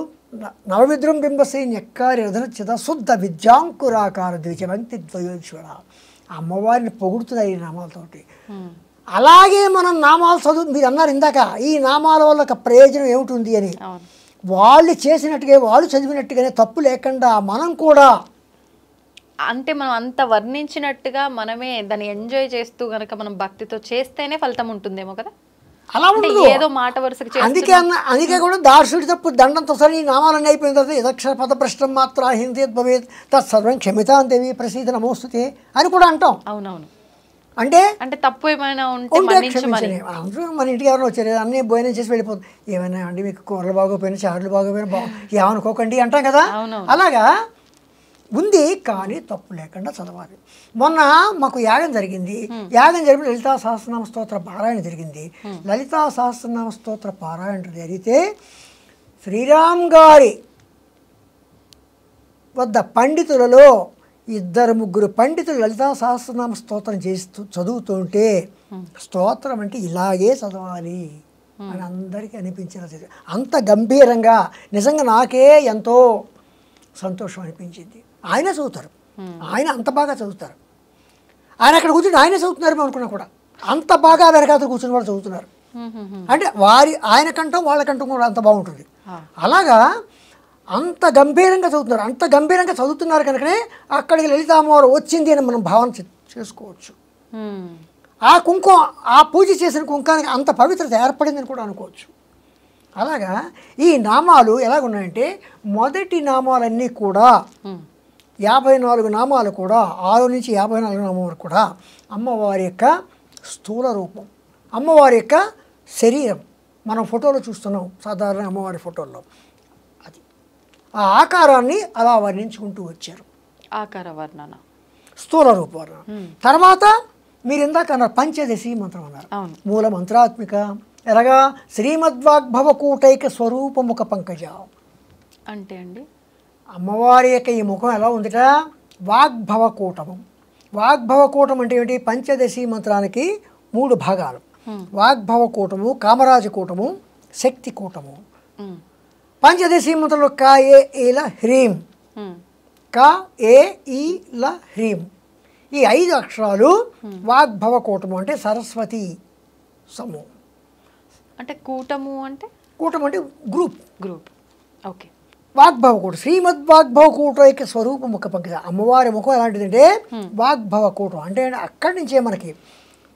నవవిద్రుం బింబసేని ఎక్కార్యదనచ్చద శుద్ధ విద్యాంకురాకార ద్విజవంతి ద్వయోశ్వర. అమ్మవారిని పొగుడుతున్నాయి ఈ నామాలతోటి. అలాగే మనం నామాలు చదువు మీరు అన్నారు ఇందాక, ఈ నామాల వల్ల ఒక ప్రయోజనం ఏమిటి అని. వాళ్ళు చేసినట్టుగా వాళ్ళు చదివినట్టుగానే తప్పు లేకుండా మనం కూడా, అంటే మనం అంత వర్ణించినట్టుగా మనమే దాన్ని ఎంజాయ్ చేస్తూ గనక మనం భక్తితో చేస్తేనే ఫలితం ఉంటుందేమో కదా. అలా ఉండదు. ఏదో మాట వరుసకి అందుకే కూడా దార్శుడి తప్పు దండంతో సరే ఈ నామాలన్నీ అయిపోయిన తర్వాత యదక్షర పద ప్రశ్నం మాత్ర హిందీ భవేత్ తత్సర్వం క్షమితాం దేవి ప్రసీద నమోస్తుతే అని కూడా అంటాం. అవునవును. అంటే అంటే తప్పు ఏమైనా ఉంటే క్షమించని. మన ఇంటికి ఎవరైనా వచ్చారు అన్నీ భోజనం చేసి వెళ్ళిపోతుంది. ఏమైనా అండి మీకు కూరలు బాగోపోయినా చారులు బాగోపోయినా ఏమనుకోకండి అంటాం కదా. అలాగా ఉంది, కానీ తప్పు లేకుండా చదవాలి. మొన్న మాకు యాగం జరిగింది. యాగం జరిగిన లలితా సహస్రనామ స్తోత్ర పారాయణ జరిగింది. లలితా సహస్రనామ స్తోత్ర పారాయణ జరిగితే శ్రీరామ్ గారి వద్ద పండితులలో 2-3 పండితులు లలితా సహస్రనామ స్తోత్రం చేస్తూ చదువుతుంటే స్తోత్రం అంటే ఇలాగే చదవాలి అని అందరికీ అనిపించేలా చదివి అంత గంభీరంగా నిజంగా నాకే ఎంతో సంతోషం అనిపించింది. ఆయన చదువుతారు, ఆయన అంత బాగా చదువుతారు. ఆయన అక్కడ కూర్చుని ఆయనే చదువుతున్నారు అనుకున్నా కూడా అంత బాగా వెనకాతలు కూర్చుని వాళ్ళు చదువుతున్నారు. అంటే ఆయన కంఠం వాళ్ళ కంఠం కూడా అంత బాగుంటుంది. అలాగా అంత గంభీరంగా చదువుతున్నారు. అంత గంభీరంగా చదువుతున్నారు కనుకనే అక్కడికి లలితామ్మవారు వచ్చింది అని మనం భావన చేసుకోవచ్చు. ఆ కుంకుమ, ఆ పూజ చేసిన కుంకానికి అంత పవిత్రత ఏర్పడిందని కూడా అనుకోవచ్చు. అలాగా ఈ నామాలు ఎలాగున్నాయంటే మొదటి నామాలన్నీ కూడా 54 నామాలు కూడా 6 నుంచి 54 నామాలు వరకు కూడా అమ్మవారి యొక్క స్థూల రూపం, అమ్మవారి యొక్క శరీరం. మనం ఫోటోలో చూస్తున్నాం సాధారణ అమ్మవారి ఫోటోల్లో, అది ఆ ఆకారాన్ని అలా వర్ణించుకుంటూ వచ్చారు. ఆకార వర్ణన, స్థూల రూప వర్ణన. తర్వాత మీరు ఇందాక అన్నారు పంచదశి మంత్రం అన్నారు. మూల మంత్రాత్మిక ఎలాగా శ్రీమద్వాగ్భవకూటైక స్వరూపముఖ పంకజ అంటే అండి అమ్మవారి యొక్క ఈ ముఖం ఎలా ఉందిట వాగ్భవకూటము. వాగ్భవకూటం అంటే ఏమిటి? పంచదశి మంత్రానికి 3 భాగాలు. వాగ్భవకూటము, కామరాజకూటము, శక్తి కూటము. పంచదశి మంత్రంలో క ఏ ఈల హ్రీం, క ఏ ఈల హ్రీం, ఈ 5 అక్షరాలు వాగ్భవకూటము అంటే సరస్వతి సమూహం. అంటే కూటము అంటే కూటం అంటే గ్రూప్. ఓకే. వాగ్భవకూటం శ్రీమద్వాగ్భవకూటైక స్వరూపముఖ పంకజ. అమ్మవారి ముఖం ఎలాంటిదంటే వాగ్భవకూటం అంటే అక్కడి నుంచే మనకి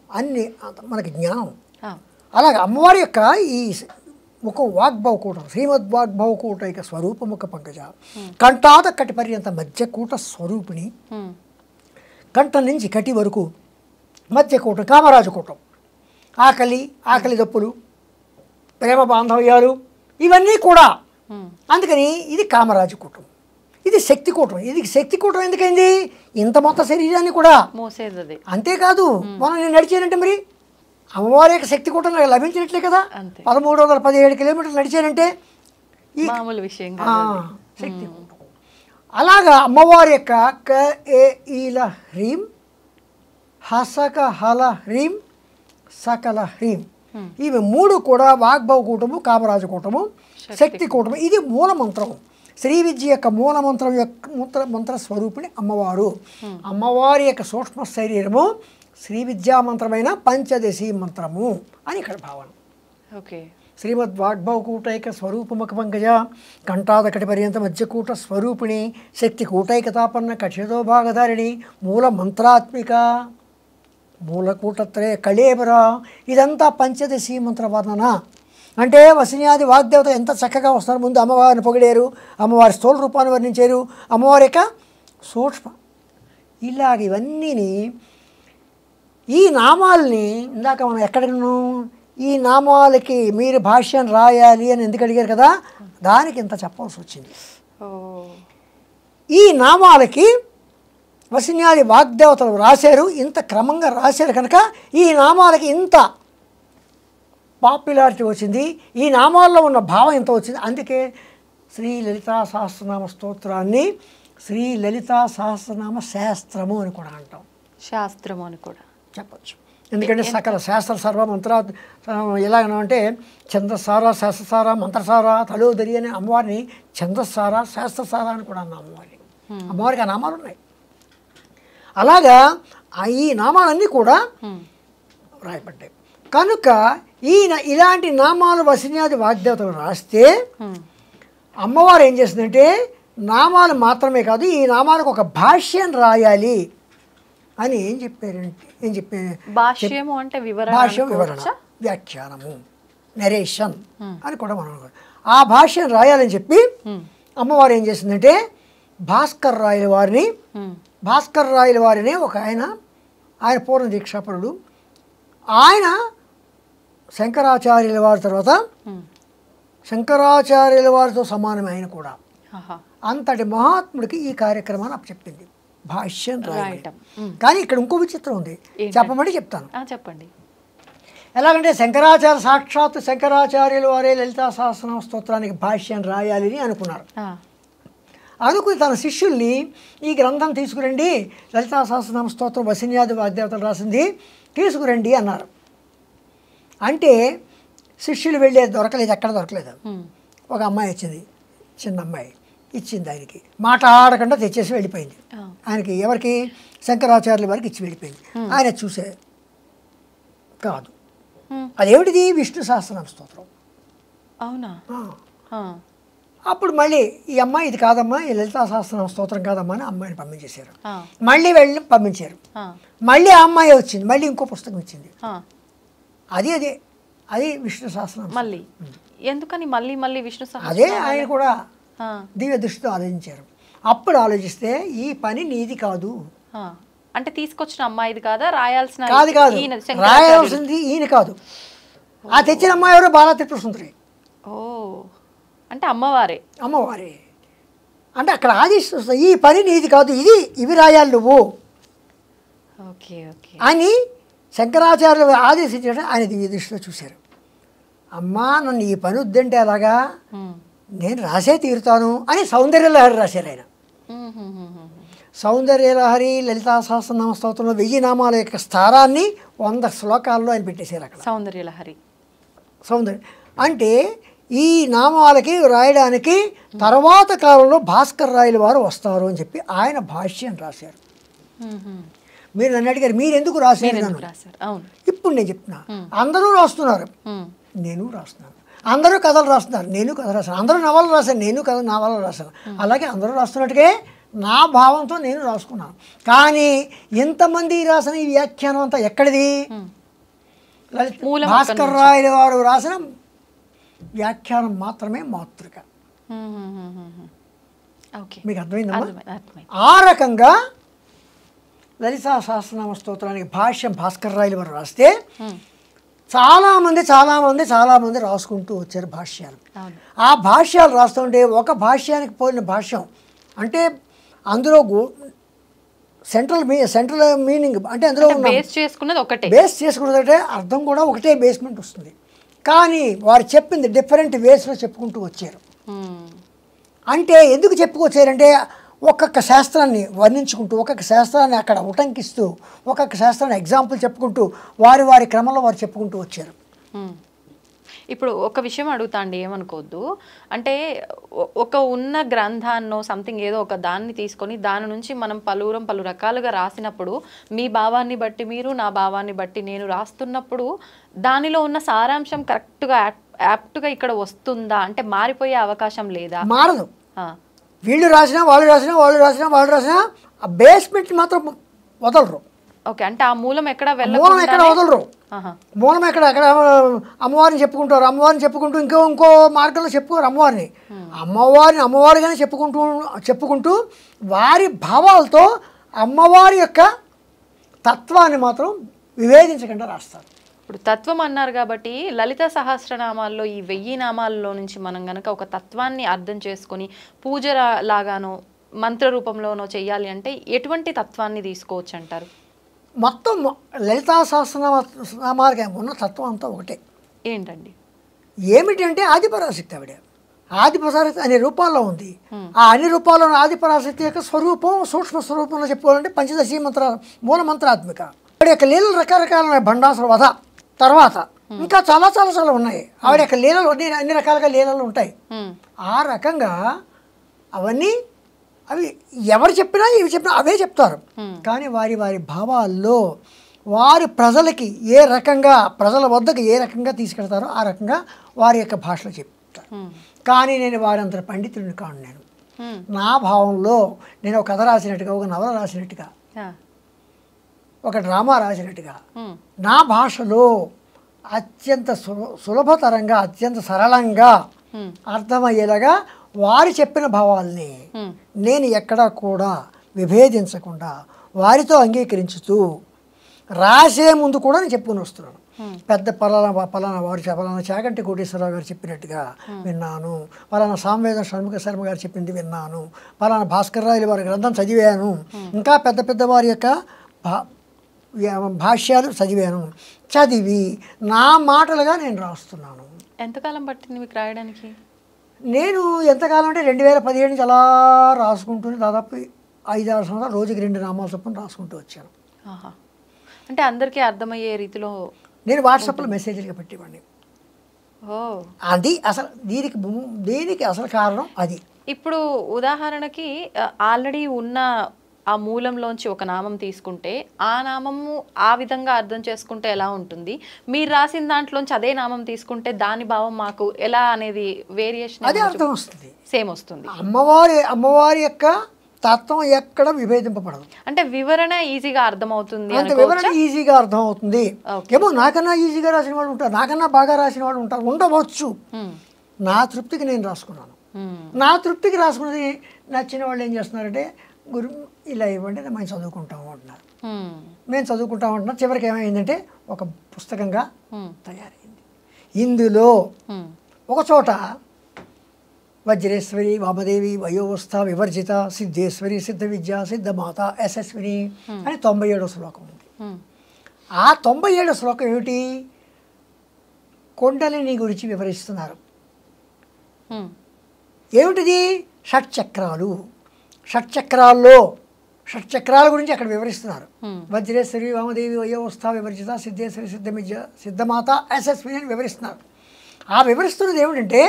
అన్ని మనకి జ్ఞానం. అలాగే అమ్మవారి యొక్క ఈ ముఖం వాగ్భవకూటం శ్రీమద్వాగ్భవకూటైక స్వరూపముఖ పంకజ. కంఠాత కటి పర్యంత మధ్యకూట స్వరూపిణి. కంఠం నుంచి కటి వరకు మధ్యకూటం కామరాజకూటం. ఆకలి దప్పులు, ప్రేమ బాంధవ్యాలు ఇవన్నీ కూడా. అందుకని ఇది కామరాజకూటం, ఇది శక్తికూటం. ఇది శక్తికూటం ఎందుకైంది? ఇంత మొత్తం శరీరాన్ని కూడా మోసేది. అంతేకాదు మనం నేను నడిచానంటే మరి అమ్మవారి యొక్క శక్తికూటం నాకు లభించినట్లే కదా. 1317 కిలోమీటర్లు నడిచానంటే ఈ మామూలు విషయం శక్తికూటం. అలాగా అమ్మవారి యొక్క క ఏ ఈల హ్రీం, హసక హల హ్రీం, సకల హ్రీం, ఇవి 3 కూడా వాగ్భవకూటము, కామరాజకూటము, శక్తి కూటము. ఇది మూలమంత్రం. శ్రీ విద్య యొక్క మూలమంత్రం యొక్క మంత్ర స్వరూపిణి అమ్మవారు. అమ్మవారి యొక్క సూక్ష్మ శరీరము శ్రీ విద్యా మంత్రమైన పంచదశి మంత్రము అని ఇక్కడ భావన. ఓకే. శ్రీమద్వాగ్భవకూటైక స్వరూపముఖ పంకజ కంఠాదకటి పర్యంత మధ్యకూట స్వరూపిణి శక్తి కూటైకతాపన్న కక్షతో భాగధారిణి మూల మంత్రాత్మిక మూలకూటత్రయ కళేబర. ఇదంతా పంచదశి మంత్ర వర్ణన. అంటే వసిన్యాది వాగ్దేవత ఎంత చక్కగా వస్తున్నారు. ముందు అమ్మవారిని పొగిడారు, అమ్మవారి స్థూల రూపాన్ని వర్ణించారు, అమ్మవారి యొక్క సూక్ష్మ. ఇలాగ ఇవన్నీని ఈ నామాల్ని ఇందాక మనం ఎక్కడికను ఈ నామాలకి మీరు భాష్యం రాయాలి అని ఎందుకు అడిగారు కదా, దానికి ఇంత చెప్పాల్సి వచ్చింది. ఈ నామాలకి వసిన్యాది వాగ్దేవతలు రాశారు, ఇంత క్రమంగా రాశారు కనుక ఈ నామాలకి ఇంత పాపులారిటీ వచ్చింది, ఈ నామాల్లో ఉన్న భావం ఎంత వచ్చింది. అందుకే శ్రీ లలితా సహస్రనామ స్తోత్రాన్ని శ్రీ లలితా సహస్రనామ శాస్త్రము అని కూడా అంటాం. శాస్త్రము అని కూడా చెప్పచ్చు. ఎందుకంటే సకల శాస్త్ర సర్వ మంత్ర ఎలాగనంటే ఛందస్సార శాస్త్రసార మంత్రసార తలోదరి అనే అమ్మవారిని ఛందస్సార శాస్త్రసార అని కూడా అన్నాం అమ్మవారిని. అమ్మవారికి ఆ నామాలు ఉన్నాయి. అలాగా ఈ నామాలన్నీ కూడా రాయబడ్డాయి కనుక ఇలాంటి నామాలు వసిన్యాది వాగ్దేవతలు రాస్తే అమ్మవారు ఏం చేస్తుందంటే నామాలు మాత్రమే కాదు ఈ నామాలకు ఒక భాష్యం రాయాలి అని ఏం చెప్పారు భాష్యము అంటే భాష్యం వివరణ వ్యాఖ్యానము నరేషన్ అని కూడా మనం ఆ భాష్యం రాయాలని చెప్పి అమ్మవారు ఏం చేసిందంటే భాస్కర్ రాయల వారిని ఒక ఆయన పూర్ణ దీక్షాపరుడు, ఆయన శంకరాచార్యుల వారి తర్వాత శంకరాచార్యుల వారితో సమానమే ఆయన కూడా. అంతటి మహాత్ముడికి ఈ కార్యక్రమాన్ని అప్పచెప్పింది భాష్యం రాయటం. కానీ ఇక్కడ ఇంకో విచిత్రం ఉంది, చెప్పమంటే చెప్తాను. చెప్పండి. ఎలాగంటే శంకరాచార్య సాక్షాత్తు శంకరాచార్యుల వారే లలితా సహస్రనామ స్తోత్రానికి భాష్యం రాయాలి అని అనుకున్నారు. అనుకుని తన శిష్యుల్ని ఈ గ్రంథం తీసుకురండి, లలితా సహస్రనామ స్తోత్రం వసిన్యాది వాగ్దేవతలు రాసింది తీసుకురండి అన్నారు. అంటే శిష్యులు వెళ్ళేది దొరకలేదు, ఎక్కడ దొరకలేదు. ఒక అమ్మాయి వచ్చింది, చిన్న అమ్మాయి ఇచ్చింది ఆయనకి, మాట ఆడకుండా తెచ్చేసి వెళ్ళిపోయింది. ఆయనకి ఎవరికి శంకరాచార్యుల వారికి ఇచ్చి వెళ్ళిపోయింది. ఆయన చూసే కాదు, అదేమిటిది విష్ణు సహస్రనామ స్తోత్రం. అవునా? అప్పుడు మళ్ళీ ఈ అమ్మాయి ఇది కాదమ్మా, ఈ లలితా సహస్రనామ స్తోత్రం కాదమ్మా అని అమ్మాయిని పంపించేశారు. మళ్ళీ వెళ్ళి పంపించారు. మళ్ళీ ఆ అమ్మాయి వచ్చింది, మళ్ళీ ఇంకో పుస్తకం వచ్చింది, అది విష్ణు సహస్రనామం. మళ్ళీ ఎందుకని మళ్ళీ మళ్ళీ విష్ణు సహస్రనామం? అదే ఆయన కూడా దివ్య దృష్టితో ఆలోచించారు. అప్పుడు ఆలోచిస్తే ఈ పని నీది కాదు. అంటే తీసుకొచ్చిన అమ్మాయిది కాదా, రాయాల్సిన కాదు రాయాల్సింది ఈయన కాదు. ఆ తెచ్చిన అమ్మాయి ఎవరో బాలా త్రిపుర సుందరి. ఓ, అంటే అమ్మవారే అంటే అక్కడ ఆదేశిస్తుంది, ఈ పని నీది కాదు, ఇవి రాయాలి నువ్వు అని శంకరాచార్యులు ఆదేశించాడు. ఆయన దివ్య దృష్టిలో చూశారు. అమ్మా నన్ను ఈ పని వద్దంటే అలాగా, నేను రాసే తీరుతాను అని సౌందర్యలహరి రాశారు ఆయన. సౌందర్యలహరి లలితా సహస్రనామ స్తోత్రంలో 1000 నామాల యొక్క స్థారాన్ని 100 శ్లోకాల్లో ఆయన పెట్టేశారు అక్కడ. సౌందర్యలహరి అంటే ఈ నామాలకి రాయడానికి తర్వాత కాలంలో భాస్కర్ రాయల వారు వస్తారు అని చెప్పి ఆయన భాష్యం రాశారు. మీరు నన్ను అడిగారు మీరు ఎందుకు రాశారు. ఇప్పుడు నేను చెప్తున్నా, అందరూ రాస్తున్నారు, నేను రాస్తున్నాను. అందరూ కథలు రాస్తున్నారు, నేను కథ రాశాను. అందరూ నవలు రాశాను, నేను నవలు రాశాను. అలాగే అందరూ రాస్తున్నట్టుగా నా భావంతో నేను రాసుకున్నాను. కానీ ఎంతమంది రాసిన ఈ వ్యాఖ్యానం అంతా ఎక్కడిది? భాస్కర్ రాయల వారు రాసిన వ్యాఖ్యానం మాత్రమే మాతృక. మీకు అర్థమైందమ్మా? ఆ రకంగా లలితా సహస్రనామ స్తోత్రానికి భాష్యం భాస్కర్ రాయల వారు రాస్తే చాలామంది రాసుకుంటూ వచ్చారు భాష్యాలు. ఆ భాష్యాలు రాస్తుంటే ఒక భాష్యానికి పోయిన భాష్యం అంటే అందులో సెంట్రల్ మీనింగ్ అంటే అందులో బేస్ చేసుకున్నది ఒకటే, అర్థం కూడా ఒకటే బేస్మెంట్ వస్తుంది. కానీ వారు చెప్పింది డిఫరెంట్ వేస్లో చెప్పుకుంటూ వచ్చారు. అంటే ఎందుకు చెప్పుకొచ్చారంటే ఒక్కొక్క శాస్త్రాన్ని వర్ణించుకుంటూ, ఒక్కొక్క శాస్త్రాన్ని అక్కడ ఉటంకిస్తూ, ఒక్కొక్క శాస్త్రాన్ని ఎగ్జాంపుల్ చెప్పుకుంటూ వారి క్రమంలో వారు చెప్పుకుంటూ వచ్చారు. ఇప్పుడు ఒక విషయం అడుగుతా అండి, ఏమనుకోవద్దు. అంటే ఒక ఉన్న గ్రంథాన్నో సంథింగ్ ఏదో ఒక దాన్ని తీసుకొని దాని నుంచి మనం పలు రకాలుగా రాసినప్పుడు మీ భావాన్ని బట్టి మీరు, నా భావాన్ని బట్టి నేను రాస్తున్నప్పుడు దానిలో ఉన్న సారాంశం కరెక్ట్గా యాప్ట్గా ఇక్కడ వస్తుందా? అంటే మారిపోయే అవకాశం లేదా? మారదు. వీళ్ళు రాసినా వాళ్ళు రాసినా ఆ బేస్మెంట్ మాత్రం వదలరు. ఓకే, అంటే ఆ మూలం ఎక్కడ మూలం ఎక్కడ వదలరు. మూలం ఎక్కడ అమ్మవారిని చెప్పుకుంటూ ఇంకో మార్గంలో చెప్పుకోరు అమ్మవారిగానే చెప్పుకుంటూ వారి భావాలతో అమ్మవారి యొక్క తత్వాన్ని మాత్రం వివేదించకుండా రాస్తారు. ఇప్పుడు తత్వం అన్నారు కాబట్టి లలిత సహస్రనామాల్లో ఈ 1000 నామాల్లో నుంచి మనం గనక ఒక తత్వాన్ని అర్థం చేసుకొని పూజ లాగానో మంత్ర రూపంలోనో చెయ్యాలి అంటే ఎటువంటి తత్వాన్ని తీసుకోవచ్చు అంటారు? మొత్తం లలితా సహస్రనామాలకి ఉన్న తత్వం అంతా ఒకటే. ఏంటండి? ఏమిటంటే ఆదిపరాశక్తి. ఆదిపరాశక్తి అనే రూపాల్లో ఉంది. ఆ అన్ని రూపాల్లో ఆదిపరాశక్తి యొక్క స్వరూపం సూక్ష్మ స్వరూపంలో చెప్పుకోవాలంటే పంచదశి మూల మంత్రాత్మిక. ఆవిడ యొక్క లీలలు రకరకాల భండాసుర వధ తర్వాత ఇంకా చాలా ఉన్నాయి. ఆవిడ యొక్క లీలలు అన్ని రకాలుగా లీలలు ఉంటాయి. ఆ రకంగా అవన్నీ అవి ఎవరు చెప్పినా ఇవి చెప్పినా అవే చెప్తారు. కానీ వారి భావాల్లో వారి ప్రజలకి ఏ రకంగా ప్రజల వద్దకు ఏ రకంగా తీసుకెళ్తారో ఆ రకంగా వారి యొక్క భాషలో చెప్తారు. కానీ నేను వారంత పండితుడిని కాను. నేను నా భావంలో నేను ఒక కథ రాసినట్టుగా, ఒక నవల రాసినట్టుగా, ఒక డ్రామా రాసినట్టుగా నా భాషలో అత్యంత సులభతరంగా అత్యంత సరళంగా అర్థమయ్యేలాగా వారు చెప్పిన భావాల్ని నేను ఎక్కడా కూడా విభేదించకుండా వారితో అంగీకరించుతూ రాసే ముందు కూడా నేను చెప్పుకుని వస్తున్నాను. పెద్ద పలానా వారు పలానా చాగంటి కోటేశ్వరరావు గారు చెప్పినట్టుగా విన్నాను, పలానా సామవేద షణ్ముఖ శర్మ గారు చెప్పింది విన్నాను, పలానా భాస్కర్ రాయలు వారి గ్రంథం చదివాను, ఇంకా పెద్ద వారి యొక్క భాష్యాలు చదివి నా మాటలుగా నేను రాస్తున్నాను. ఎంతకాలం పట్టింది మీకు రాయడానికి? నేను ఎంతకాలం అంటే 2017 నుంచి అలా రాసుకుంటూనే దాదాపు 5-6 సంవత్సరాలు రోజుకి 2 నామాల చొప్పున రాసుకుంటూ వచ్చాను. అంటే అందరికీ అర్థమయ్యే రీతిలో నేను వాట్సాప్లో మెసేజ్లుగా పెట్టేవాడిని. అది అసలు దీనికి అసలు కారణం అది. ఇప్పుడు ఉదాహరణకి ఆల్రెడీ ఉన్న ఆ మూలంలోంచి ఒక నామం తీసుకుంటే ఆ నామము ఆ విధంగా అర్థం చేసుకుంటే ఎలా ఉంటుంది, మీరు రాసిన దాంట్లోంచి అదే నామం తీసుకుంటే దాని భావం మాకు ఎలా అనేది వేరియేషన్ అదే అర్థం వస్తుంది, సేమ్ వస్తుంది. అమ్మవారి యొక్క తత్వం ఎక్కడ విభేదింపబడదు. అంటే వివరణ ఈజీగా అర్థమవుతుంది. వివరణ ఈజీగా అర్థమవుతుంది. ఏమో నాకన్నా ఈజీగా రాసిన వాళ్ళు ఉంటారు, నాకన్నా బాగా రాసిన వాళ్ళు ఉంటారు, ఉండవచ్చు. నా తృప్తికి నేను రాసుకున్నాను. నా తృప్తికి రాసుకున్నది నచ్చిన వాళ్ళు ఏం చేస్తున్నారంటే గురు ఇలా ఇవ్వండి మేము చదువుకుంటాము అంటున్నారు. మేము చదువుకుంటాము అంటున్నారు. చివరికి ఏమైందంటే ఒక పుస్తకంగా తయారైంది. ఇందులో ఒక చోట వజ్రేశ్వరి వామదేవి వయోవస్థ వివర్జిత సిద్ధేశ్వరి సిద్ధ విద్య సిద్ధమాత యశస్విని అని 97వ శ్లోకం ఉంది. ఆ 97వ శ్లోకం ఏమిటి? కొండలిని గురించి వివరిస్తున్నారు. ఏమిటిది? షట్చక్రాలు. షట్చక్రాల గురించి అక్కడ వివరిస్తున్నారు. వజ్రేశ్వరి వామదేవి వయోవస్థ వివర్జిత సిద్ధేశ్వరి సిద్ధ విద్య సిద్ధమాత యశస్విని అని వివరిస్తున్నారు. ఆ వివరిస్తున్నది ఏమిటంటే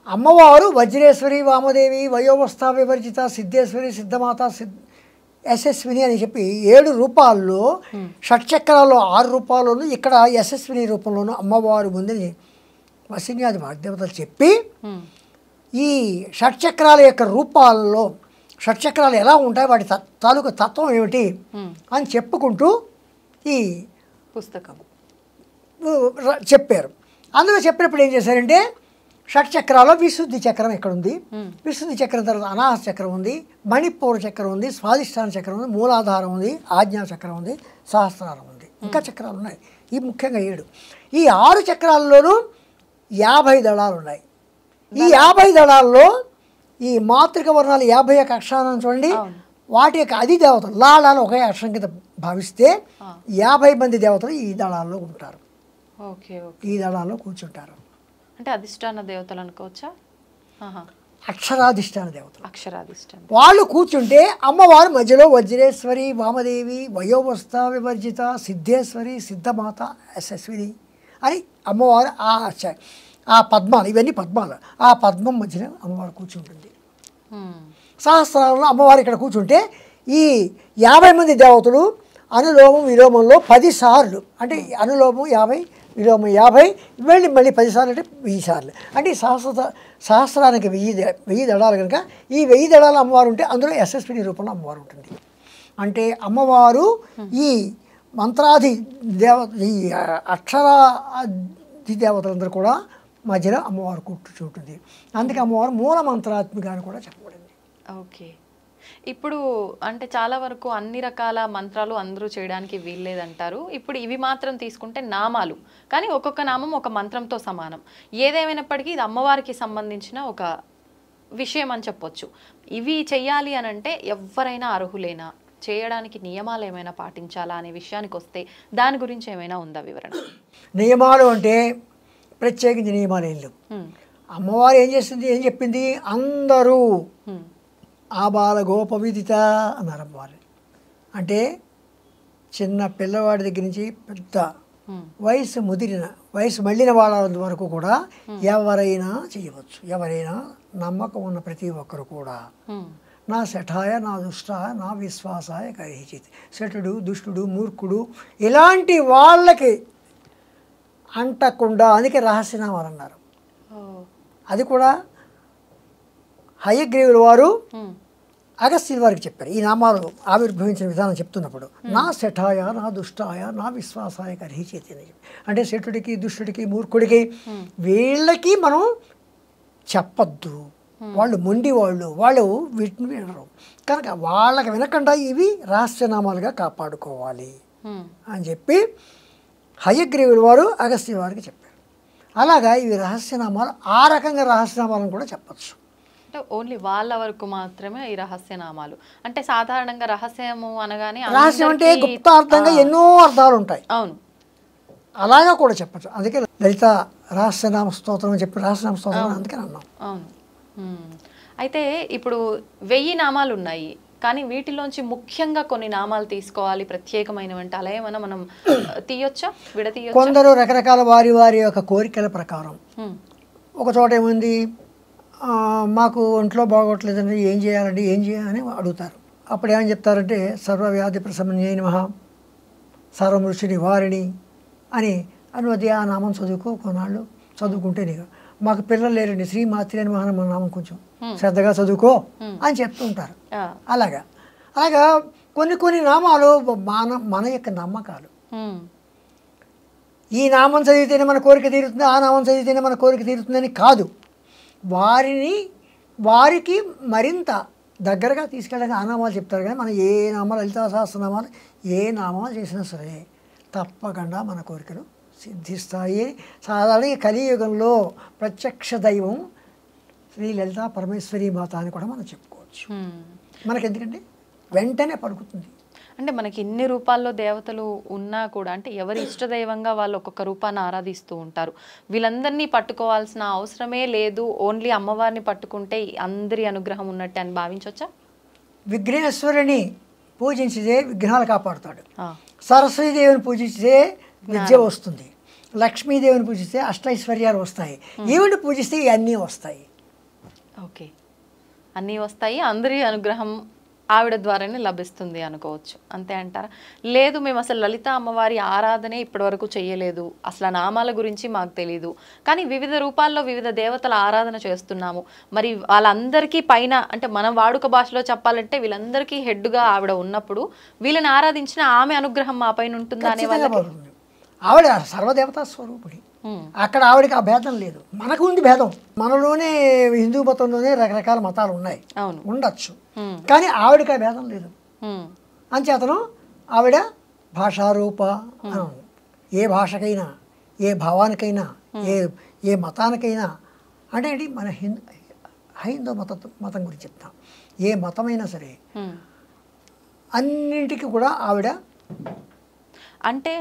అమ్మవారు వజ్రేశ్వరి వామదేవి వయోవస్థ వివర్జిత సిద్ధేశ్వరి సిద్ధమాత యశస్విని అని చెప్పి 7 రూపాల్లో, షట్చక్రాల్లో 6 రూపాల్లోనూ, ఇక్కడ యశస్విని రూపంలోనూ అమ్మవారు ముందని వసిన్యాది వాగ్దేవతలు చెప్పి ఈ షట్చక్రాల యొక్క రూపాల్లో షట్చక్రాలు ఎలా ఉంటాయి, వాటి తాలూకు తత్వం ఏమిటి అని చెప్పుకుంటూ ఈ పుస్తకం చెప్పారు. అందులో చెప్పినప్పుడు ఏం చేశారంటే షట్చక్రాల్లో విశుద్ధి చక్రం ఎక్కడుంది, విశుద్ధి చక్రం తర్వాత అనాహత చక్రం ఉంది, మణిపూర చక్రం ఉంది, స్వాధిష్టాన చక్రం ఉంది, మూలాధారం ఉంది, ఆజ్ఞా చక్రం ఉంది, సహస్రారం ఉంది, ఇంకా చక్రాలు ఉన్నాయి. ఈ ముఖ్యంగా 7. ఈ 6 చక్రాల్లోనూ 50 దళాలు ఉన్నాయి. ఈ 50 దళాల్లో ఈ మాతృక వర్ణాలు 51 అక్షరాలను చూడండి, వాటి యొక్క అధి దేవతలు లాళాలు ఒకే అక్షరం కింద భావిస్తే 50 మంది దేవతలు ఈ దళాల్లో ఉంటారు. ఈ దళాల్లో కూర్చుంటారు. అంటే అధిష్టాన దేవతలు అనుకోవచ్చా? అక్షరాధిష్టాన దేవతలు. అక్షరాధిష్టాన వాళ్ళు కూర్చుంటే అమ్మవారు మధ్యలో వజ్రేశ్వరి వామదేవి వయోవస్థ వివర్జిత సిద్ధేశ్వరి సిద్ధమాత యశస్విని అని అమ్మవారు ఆ పద్మాలు, ఇవన్నీ పద్మాలు, ఆ పద్మం మధ్యన అమ్మవారు కూర్చుంటుంది. సహస్రాలలో అమ్మవారు ఇక్కడ కూర్చుంటే ఈ 50 మంది దేవతలు అనులోమం విలోమంలో 10 సార్లు, అంటే అనులోమం 50 విలోమం 50 వెళ్ళి మళ్ళీ 10 సార్లు అంటే 1000 సార్లు, అంటే ఈ సహస్రానికి 1000 దళాలు కనుక ఈ 1000 దళాల అమ్మవారు ఉంటే అందులో యశస్విని రూపంలో అమ్మవారు ఉంటుంది. అంటే అమ్మవారు ఈ మంత్రాది ఈ అక్షరాది దేవతలందరూ కూడా మధ్యలో అమ్మవారు కూర్చుంటుంది. అందుకే అమ్మవారు మూల మంత్రాత్మిక అని కూడా చెప్పబడింది. ఓకే. ఇప్పుడు అంటే చాలా వరకు అన్ని రకాల మంత్రాలు అందరూ చేయడానికి వీల్లేదంటారు. ఇప్పుడు ఇవి మాత్రం తీసుకుంటే నామాలు, కానీ ఒక్కొక్క నామం ఒక మంత్రంతో సమానం. ఏదేమైనప్పటికీ ఇది అమ్మవారికి సంబంధించిన ఒక విషయం అని చెప్పొచ్చు. ఇవి చెయ్యాలి అని అంటే ఎవరైనా అర్హులేనా, చేయడానికి నియమాలు ఏమైనా పాటించాలా అనే విషయానికి వస్తే దాని గురించి ఏమైనా ఉందా వివరణ? నియమాలు అంటే ప్రత్యేకించి నియమాలు ఏం లేవు. అమ్మవారు ఏం చేస్తుంది, ఏం చెప్పింది, అందరూ ఆబాల గోపవిదిత అన్నారు అమ్మవారు. అంటే చిన్న పిల్లవాడి దగ్గర నుంచి పెద్ద వయసు మళ్ళిన వాళ్ళ వరకు కూడా ఎవరైనా చేయవచ్చు. ఎవరైనా నమ్మకం ఉన్న ప్రతి ఒక్కరు కూడా నా శఠాయ నా దుష్టాయ నా విశ్వాసాయ కరిహిచిత్. శఠుడు, దుష్టుడు, మూర్ఖుడు ఇలాంటి వాళ్ళకి అంటకుండా, అందుకే రహస్యనామాలు అన్నారు. అది కూడా హయగ్రీవుల వారు అగస్త్యుల వారికి చెప్పారు. ఈ నామాలు ఆవిర్భవించిన విధానం చెప్తున్నప్పుడు నా శఠాయ నా దుష్టాయ నా విశ్వాసాయ కరిహిచిత్ అని చెప్పి, అంటే శఠుడికి, దుష్టుడికి, మూర్ఖుడికి వీళ్ళకి మనం చెప్పద్దు. వాళ్ళు మొండి వాళ్ళు వీటిని వినరు కనుక వాళ్ళకి వినకుండా ఇవి రహస్యనామాలుగా కాపాడుకోవాలి అని చెప్పి హయగ్రీవుల వారు అగస్త్యుల వారికి చెప్పారు. అలాగా ఇవి రహస్యనామాలు, ఆ రకంగా రహస్యనామాలను కూడా చెప్పచ్చు. అంటే ఓన్లీ వాళ్ళ వరకు మాత్రమే ఈ రహస్యనామాలు. అంటే సాధారణంగా రహస్యము అనగానే రహస్యం అంటే గుప్తార్థంగా ఎన్నో అర్థాలు ఉంటాయి. అవును, అలాగా కూడా చెప్పచ్చు. అందుకే లలిత రహస్యనామ స్తోత్రం అని చెప్పి రహస్యనామ స్తోత్రం అందుకని అన్నాం. అవును. అయితే ఇప్పుడు 1000 నామాలు ఉన్నాయి, కానీ వీటిలోంచి ముఖ్యంగా కొన్ని నామాలు తీసుకోవాలి ప్రత్యేకమైనవంటే అలా ఏమైనా మనం తీయొచ్చా, విడతీయొచ్చా? కొందరు రకరకాల వారి యొక్క కోరికల ప్రకారం ఒక చోట ఏముంది, మాకు ఒంట్లో బాగోట్లేదండి, ఏం చేయాలని అడుగుతారు. అప్పుడు ఏమని చెప్తారంటే సర్వవ్యాధి ప్రశమన్యై నమః సర్వమృష్టి నివారిణి అని అనువది ఆ నామం చదువుకో, కొన్నాళ్ళు చదువుకుంటే నీకు. మాకు పిల్లలు లేరండి, శ్రీమాత్రి అని మన నామం కొంచెం శ్రద్ధగా చదువుకో అని చెప్తూ ఉంటారు. అలాగా కొన్ని నామాలు మన యొక్క నమ్మకాలు. ఈ నామం చదివితేనే మన కోరిక తీరుతుంది, ఆ నామం చదివితేనే మన కోరిక తీరుతుందని కాదు. వారికి మరింత దగ్గరగా తీసుకెళ్ళడానికి ఆ నామాలు చెప్తారు. కానీ మనం ఏ నామాలు, లలితా సహస్రనామాలు ఏ నామాలు చేసినా సరే తప్పకుండా మన కోరికలు సిద్ధిస్తాయి. సాధారణంగా కలియుగంలో ప్రత్యక్ష దైవం శ్రీ లలితా పరమేశ్వరి మాత అని కూడా మనం చెప్పుకోవచ్చు. మనకి ఎందుకంటే వెంటనే పలుకుతుంది. అంటే మనకి ఇన్ని రూపాల్లో దేవతలు ఉన్నా కూడా, అంటే ఎవరి ఇష్టదైవంగా వాళ్ళు ఒక్కొక్క రూపాన్ని ఆరాధిస్తూ ఉంటారు. వీళ్ళందరినీ పట్టుకోవాల్సిన అవసరమే లేదు, ఓన్లీ అమ్మవారిని పట్టుకుంటే అందరి అనుగ్రహం ఉన్నట్టే అని భావించవచ్చా? విఘ్నేశ్వరుని పూజించితే విఘ్నాలు కాపాడుతాడు. సరస్వతీదేవిని పూజిస్తే విద్య వస్తుంది. లక్ష్మీదేవిని పూజిస్తే అష్టైశ్వర్యాలు వస్తాయి. ఈవిని పూజిస్తే ఇవన్నీ వస్తాయి. ఓకే, అన్నీ వస్తాయి, అందరి అనుగ్రహం ఆవిడ ద్వారానే లభిస్తుంది అనుకోవచ్చు, అంతే అంటారా? లేదు, మేము అసలు లలిత అమ్మవారి ఆరాధనే ఇప్పటివరకు చేయలేదు, అసలు నామాల గురించి మాకు తెలీదు, కానీ వివిధ రూపాల్లో వివిధ దేవతల ఆరాధన చేస్తున్నాము, మరి వాళ్ళందరికీ పైన, అంటే మన వాడుక భాషలో చెప్పాలంటే వీళ్ళందరికీ హెడ్గా ఆవిడ ఉన్నప్పుడు వీళ్ళని ఆరాధించిన ఆమె అనుగ్రహం మా పైన ఉంటుందా అనే వాళ్ళకి? ఆవిడ సర్వదేవతా స్వరూపుడి. అక్కడ ఆవిడకి ఆ భేదం లేదు. మనకు ఉంది భేదం. మనలోనే హిందూ మతంలోనే రకరకాల మతాలు ఉన్నాయి, ఉండొచ్చు, కానీ ఆవిడకి ఆ భేదం లేదు. అంచేతను ఆవిడ భాషారూప. ఏ భాషకైనా, ఏ భావానికైనా, ఏ మతానికైనా, అంటే ఏంటి, మన హైందవ మతం గురించి చెప్తాం. ఏ మతమైనా సరే అన్నింటికి కూడా ఆవిడ, అంటే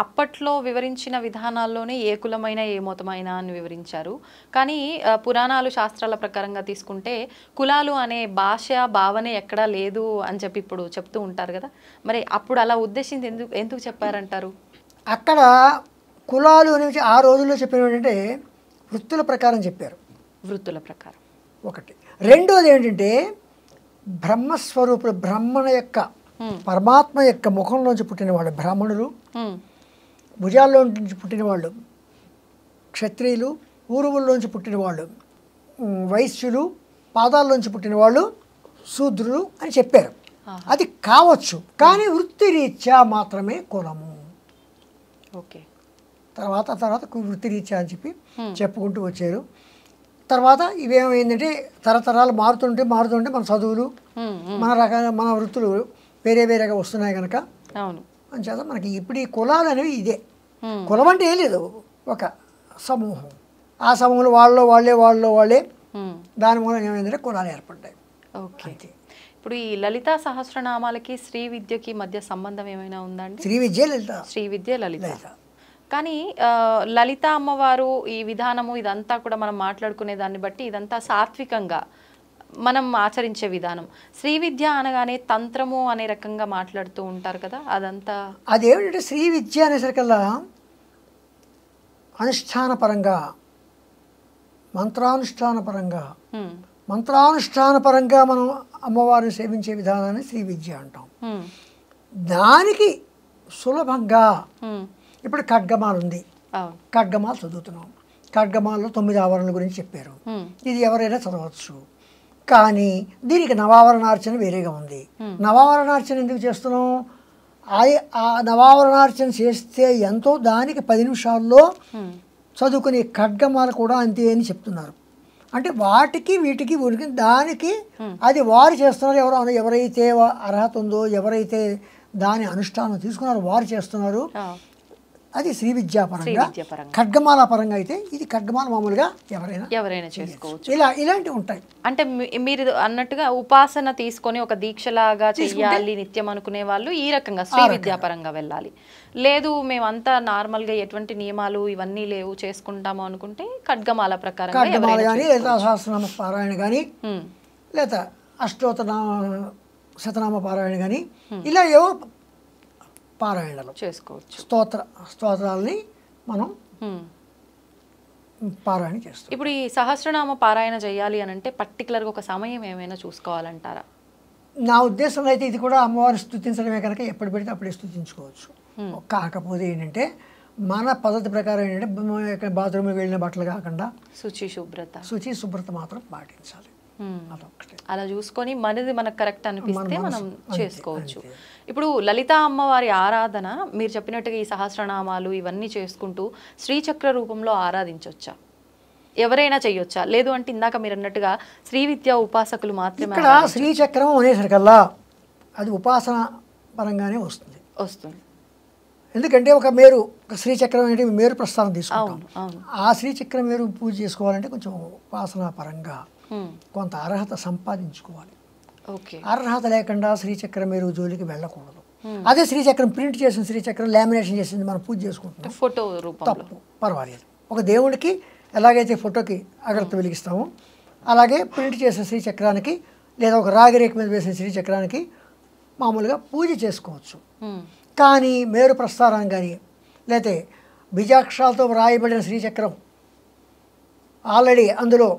అప్పట్లో వివరించిన విధానాల్లోనే ఏ కులమైన ఏ మతమైన అని వివరించారు. కానీ పురాణాలు శాస్త్రాల ప్రకారంగా తీసుకుంటే కులాలు అనే భాష భావన ఎక్కడా లేదు అని చెప్పి ఇప్పుడు చెప్తూ ఉంటారు కదా, మరి అప్పుడు అలా ఉద్దేశించి ఎందుకు చెప్పారంటారు? అక్కడ కులాలు అనేవి ఆ రోజుల్లో చెప్పినవి ఏంటంటే వృత్తుల ప్రకారం చెప్పారు వృత్తుల ప్రకారం ఒకటి. రెండోది ఏంటంటే బ్రహ్మస్వరూపులు, బ్రహ్మణ యొక్క పరమాత్మ యొక్క ముఖంలోంచి పుట్టిన వాళ్ళు బ్రాహ్మణులు, భుజాల్లో నుంచి పుట్టిన వాళ్ళు క్షత్రియులు, ఊరువుల్లోంచి పుట్టిన వాళ్ళు వైశ్యులు, పాదాల్లోంచి పుట్టిన వాళ్ళు శూద్రులు అని చెప్పారు. అది కావచ్చు, కానీ వృత్తిరీత్యా మాత్రమే కులము. ఓకే. తర్వాత వృత్తిరీత్యా అని చెప్పి చెప్పుకుంటూ వచ్చారు. తర్వాత ఇవేమైందంటే తరతరాలు మారుతుంటే మన చదువులు మన వృత్తులు వేరేగా వస్తున్నాయి కనుక అవును అంచేత మనకి ఇప్పుడు ఈ కులాలు అనేవి ఇదే. కులం అంటే ఏం లేదు, ఒక సమూహం. ఆ సమూహంలో వాళ్ళే దాని మూలంగా ఏమైందంటే కులాలు ఏర్పడ్డాయి. ఓకే. ఇప్పుడు ఈ లలితా సహస్రనామాలకి శ్రీ విద్యకి మధ్య సంబంధం ఏమైనా ఉందండి? శ్రీ విద్య లలిత. కానీ లలిత అమ్మవారు ఈ విధానము ఇదంతా కూడా మనం మాట్లాడుకునే దాన్ని బట్టి ఇదంతా సాత్వికంగా మనం ఆచరించే విధానం. శ్రీ విద్య అనగానే తంత్రము అనే రకంగా మాట్లాడుతూ ఉంటారు కదా, అదంతా అదేమిటంటే శ్రీ విద్య అనేసరికల్లా అనుష్ఠానపరంగా మంత్రానుష్ఠానపరంగా మనం అమ్మవారిని సేవించే విధానాన్ని శ్రీ విద్య అంటాం. దానికి సులభంగా ఇప్పుడు ఖడ్గమాల ఉంది, ఖడ్గమాల చదువుతున్నాం. ఖడ్గమాలలో 9 ఆవరణల గురించి చెప్పారు. ఇది ఎవరైనా చదవచ్చు. కానీ దీనికి నవావరణార్చన వేరేగా ఉంది. నవావరణార్చన ఎందుకు చేస్తున్నాం? ఆ నవావరణార్చన చేస్తే ఎంతో, దానికి 10 నిమిషాల్లో చదువుకునే ఖడ్గమాల కూడా అంతే అని చెప్తున్నారు. అంటే వీటికి దానికి అది వారు చేస్తున్నారు. ఎవరైతే అర్హత ఉందో, ఎవరైతే దాని అనుష్ఠానం తీసుకున్నారో వారు చేస్తున్నారు. అది శ్రీ విద్యాపరంగా. ఖడ్గమాల పరంగా అయితే ఇది ఖడ్గమాల మామూలుగా ఎవరైనా చేసుకోవచ్చు. ఇలాంటివి ఉంటాయి. అంటే మీరు అన్నట్టుగా ఉపాసన తీసుకొని ఒక దీక్షలాగా చెయ్యాలి నిత్యం అనుకునే వాళ్ళు ఈ రకంగా శ్రీ విద్యాపరంగా వెళ్ళాలి. లేదు మేమంతా నార్మల్గా ఎటువంటి నియమాలు ఇవన్నీ లేవు చేసుకుంటాము అనుకుంటే ఖడ్గమాల ప్రకారం ఖడ్గమాల కానీ, లేదా సహస్రనామ పారాయణ కానీ, లేదా శతనామ పారాయణ కానీ, ఇలా ఏవో పారాయణలు చేసుకోవచ్చు. స్తోత్రాలని మనం పారాయణ చేస్తాం. ఇప్పుడు ఈ సహస్రనామ పారాయణ చేయాలి అని అంటే పర్టికులర్గా ఒక సమయం ఏమైనా చూసుకోవాలంటారా? నా ఉద్దేశంలో అయితే ఇది కూడా అమ్మవారిని స్తుతించడమే కనుక ఎప్పుడు పెడితే అప్పుడే స్తుతించుకోవచ్చు. కాకపోతే ఏంటంటే మన పద్ధతి ప్రకారం ఏంటంటే బాత్రూమ్కి వెళ్ళిన బట్టలు కాకుండా శుచి శుభ్రత మాత్రం పాటించాలి. అలా చూసుకొని మనది మనకు కరెక్ట్ అనిపిస్తే మనం చేసుకోవచ్చు. ఇప్పుడు లలితా అమ్మవారి ఆరాధన మీరు చెప్పినట్టుగా ఈ సహస్రనామాలు ఇవన్నీ చేసుకుంటూ శ్రీచక్ర రూపంలో ఆరాధించవచ్చా? ఎవరైనా చెయ్యొచ్చా? లేదు అంటే ఇందాక మీరు అన్నట్టుగా శ్రీ విద్యా ఉపాసకులు మాత్రమే? ఇక్కడ శ్రీచక్రం అనేసరికల్లా అది ఉపాసన పరంగానే వస్తుంది. ఎందుకంటే ఒక శ్రీచక్రం అంటే మేరు ప్రస్థానం తీసుకుంటాం. ఆ శ్రీచక్రం మేరు పూజ చేసుకోవాలంటే కొంచెం ఉపాసన పరంగా కొంత అర్హత సంపాదించుకోవాలి. అర్హత లేకుండా శ్రీచక్రం మేరు జోలికి వెళ్ళకూడదు. అదే శ్రీచక్రం ప్రింట్ చేసిన శ్రీచక్రం లామినేషన్ చేసింది మనం పూజ చేసుకుంటాం, ఫోటో రూపంలో తప్పు, పర్వాలేదు. ఒక దేవుడికి ఎలాగైతే ఫోటోకి అగరత్తి వెలిగిస్తామో అలాగే ప్రింట్ చేసిన శ్రీచక్రానికి లేదా ఒక రాగిరేఖ మీద వేసిన శ్రీచక్రానికి మామూలుగా పూజ చేసుకోవచ్చు. కానీ మేరు ప్రస్థానం కానీ లేకపోతే బీజాక్షరాలతో వ్రాయబడిన శ్రీచక్రం ఆల్రెడీ అందులో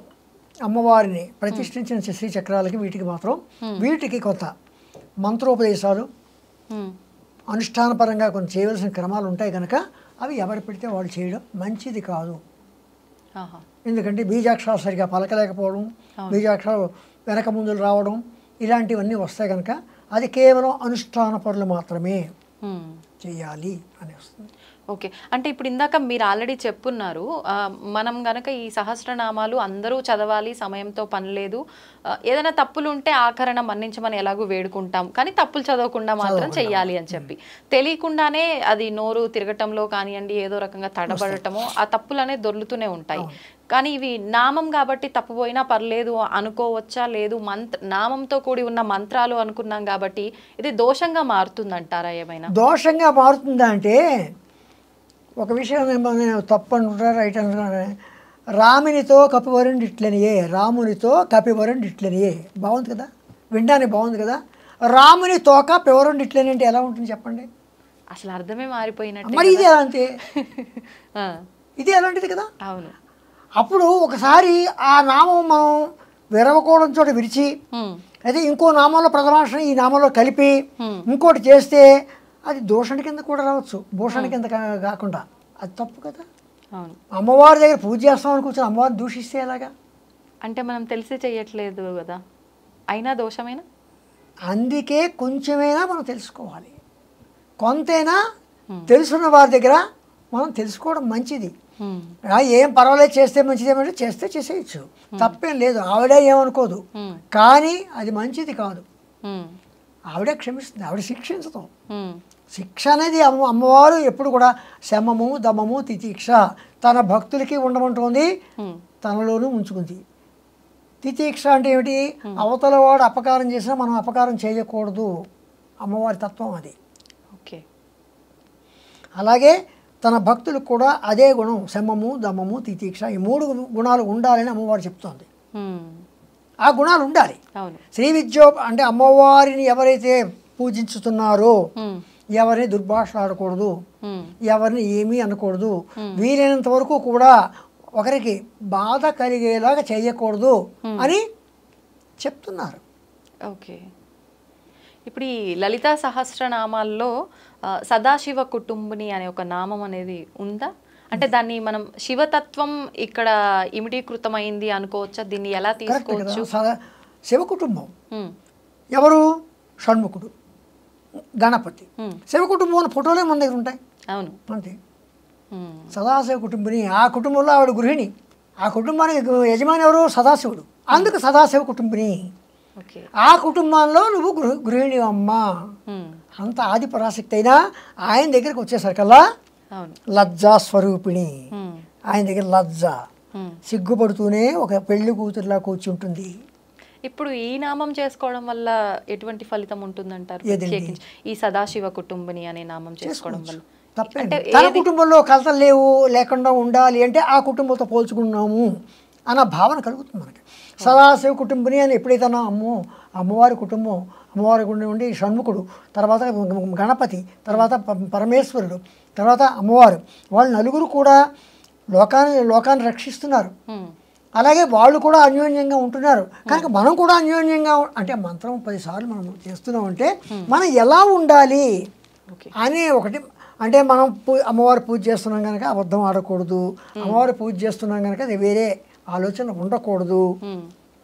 అమ్మవారిని ప్రతిష్ఠించిన శ్రీచక్రాలకి వీటికి కొంత మంత్రోపదేశాలు అనుష్ఠానపరంగా కొన్ని చేయవలసిన క్రమాలు ఉంటాయి కనుక అవి ఎవరు పెడితే వాళ్ళు చేయడం మంచిది కాదు. ఎందుకంటే బీజాక్షరాలు సరిగా పలకలేకపోవడం, బీజాక్షరాలు వెనక ముందులు రావడం ఇలాంటివన్నీ వస్తాయి కనుక అది కేవలం అనుష్ఠాన పనులు మాత్రమే చేయాలి అని వస్తుంది. ఓకే. అంటే ఇప్పుడు ఇందాక మీరు ఆల్రెడీ చెప్పున్నారు, మనం గనక ఈ సహస్రనామాలు అందరూ చదవాలి, సమయంతో పని లేదు, ఏదైనా తప్పులు ఉంటే ఆఖరణ మన్నించమని ఎలాగో వేడుకుంటాం, కానీ తప్పులు చదవకుండా మాత్రం చెయ్యాలి అని చెప్పి తెలియకుండానే అది నోరు తిరగటంలో కానివ్వండి, ఏదో రకంగా తడబడటము, ఆ తప్పులనే దొర్లుతూనే ఉంటాయి. కానీ ఇవి నామం కాబట్టి తప్పుపోయినా పర్లేదు అనుకోవచ్చా? లేదు నామంతో కూడి ఉన్న మంత్రాలు అనుకున్నాం కాబట్టి ఇది దోషంగా మారుతుందంటారా? ఏమైనా దోషంగా మారుతుందా అంటే ఒక విషయం తప్పు అంటున్నారు, రైట్ అంటున్నారు. రామునితో కపివరుండిట్లనియే, రామునితో కపివరుండిట్లనియే, బాగుంది కదా, వినడానికి బాగుంది కదా. రాముని తోక పివరుండిట్లని అంటే ఎలా ఉంటుంది చెప్పండి? అసలు అర్థమే మారిపోయినట్టు. మరి ఇది ఎలాంటి ఆ, ఇది ఎలాంటిది కదా. అవును. అప్పుడు ఒకసారి ఆ నామం మనం విరవకోవడం చోట విరిచి అయితే ఇంకో నామంలో ప్రథమాక్షరం ఈ నామంలో కలిపి ఇంకోటి చేస్తే అది దూషణ కింద కూడా రావచ్చు, భూషణ కింద కాకుండా. అది తప్పు కదా. అవును. అమ్మవారి దగ్గర పూజ చేస్తామని కూర్చొని అమ్మవారిని దూషిస్తే ఎలాగా? అంటే మనం తెలిసి చెయ్యట్లేదు కదా, అయినా దోషమేనా? అందుకే కొంచెమైనా మనం తెలుసుకోవాలి, కొంతైనా తెలుసున్న వారి దగ్గర మనం తెలుసుకోవడం మంచిది. ఏం పర్వాలేదు, చేస్తే మంచిది ఏమంటే చేస్తే చేసేయచ్చు, తప్పేం లేదు, ఆవిడే ఏమనుకోదు. కానీ అది మంచిది కాదు. ఆవిడే క్షమిస్తుంది, ఆవిడ శిక్షించదు. శిక్ష అనేది అమ్మవారు ఎప్పుడు కూడా శమము దమము తితీక్ష తన భక్తులకి ఉండమంటోంది, తనలోనూ ఉంచుకుంది. తితీక్ష అంటే ఏమిటి? అవతల వాడు అపకారం చేసినా మనం అపకారం చేయకూడదు, అమ్మవారి తత్వం అది. ఓకే. అలాగే తన భక్తులకు కూడా అదే గుణం, శమము దమము తితీక్ష, ఈ 3 గుణాలు ఉండాలని అమ్మవారు చెప్తోంది. ఆ గుణాలు ఉండాలి. శ్రీ విద్యో అంటే అమ్మవారిని ఎవరైతే పూజించుతున్నారో ఎవరిని దుర్భాషలాడకూడదు, ఎవరిని ఏమీ అనకూడదు, వీలైనంత వరకు కూడా ఒకరికి బాధ కలిగేలాగా చేయకూడదు అని చెప్తున్నారు. ఓకే. ఇప్పుడు ఈ లలితా సహస్రనామాల్లో సదాశివ కుటుంబిని అనే ఒక నామం అనేది ఉందా? అంటే దాన్ని మనం శివతత్వం ఇక్కడ ఇమిడీకృతమైంది అనుకోవచ్చా? దీన్ని ఎలా తీసుకోవచ్చు? శివ కుటుంబం ఎవరు? షణ్ముఖుడు, గణపతి. శివ కుటుంబం అనే ఫోటోలే మన దగ్గర ఉంటాయి. అవును, అంతే. సదాశివ కుటుంబిని, ఆ కుటుంబంలో ఆవిడ గృహిణి, ఆ కుటుంబానికి యజమాని ఎవరు? సదాశివుడు. అందుకు సదాశివ కుటుంబిని. ఆ కుటుంబంలో నువ్వు గృహిణి అమ్మ. అంత ఆది పరాశక్తి అయినా ఆయన దగ్గరికి వచ్చేసరికల్లా లజ్జా స్వరూపిణి. ఆయన దగ్గర లజ్జ, సిగ్గుపడుతూనే ఒక పెళ్లి కూతురులా కూర్చుంటుంది. ఇప్పుడు ఈ నామం చేసుకోవడం వల్ల ఎటువంటి ఫలితం ఉంటుందంటారు? ఈ సదాశివ కుటుంబిని అనే నామం చేసుకోవడం వల్ల తప్పేంటి? తన కుటుంబంలో కలతలు లేకుండా ఉండాలి అంటే ఆ కుటుంబంతో పోల్చుకున్నాము అన్న భావన కలుగుతుంది మనకి. సదాశివ కుటుంబిని అని ఎప్పుడైతే అమ్మవారి కుటుంబం, అమ్మవారి ఉండి షణ్ముఖుడు, తర్వాత గణపతి, తర్వాత పరమేశ్వరుడు, తర్వాత అమ్మవారు, వాళ్ళు నలుగురు కూడా లోకాన్ని రక్షిస్తున్నారు. అలాగే వాళ్ళు కూడా అన్యోన్యంగా ఉంటున్నారు. కనుక మనం కూడా అన్యోన్యంగా, అంటే మంత్రం 10 సార్లు మనం చేస్తున్నామంటే మనం ఎలా ఉండాలి అనే ఒకటి. అంటే మనం అమ్మవారి పూజ చేస్తున్నాం కనుక అబద్ధం ఆడకూడదు, అమ్మవారి పూజ చేస్తున్నాం కనుక అది వేరే ఆలోచన ఉండకూడదు.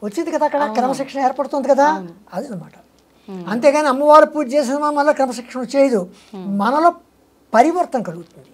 వచ్చింది కదా, అక్కడ క్రమశిక్షణ ఏర్పడుతుంది కదా, అది అనమాట. అంతేగాని అమ్మవారి పూజ చేసిన మళ్ళీ క్రమశిక్షణ వచ్చేది, మనలో పరివర్తన కలుగుతుంది.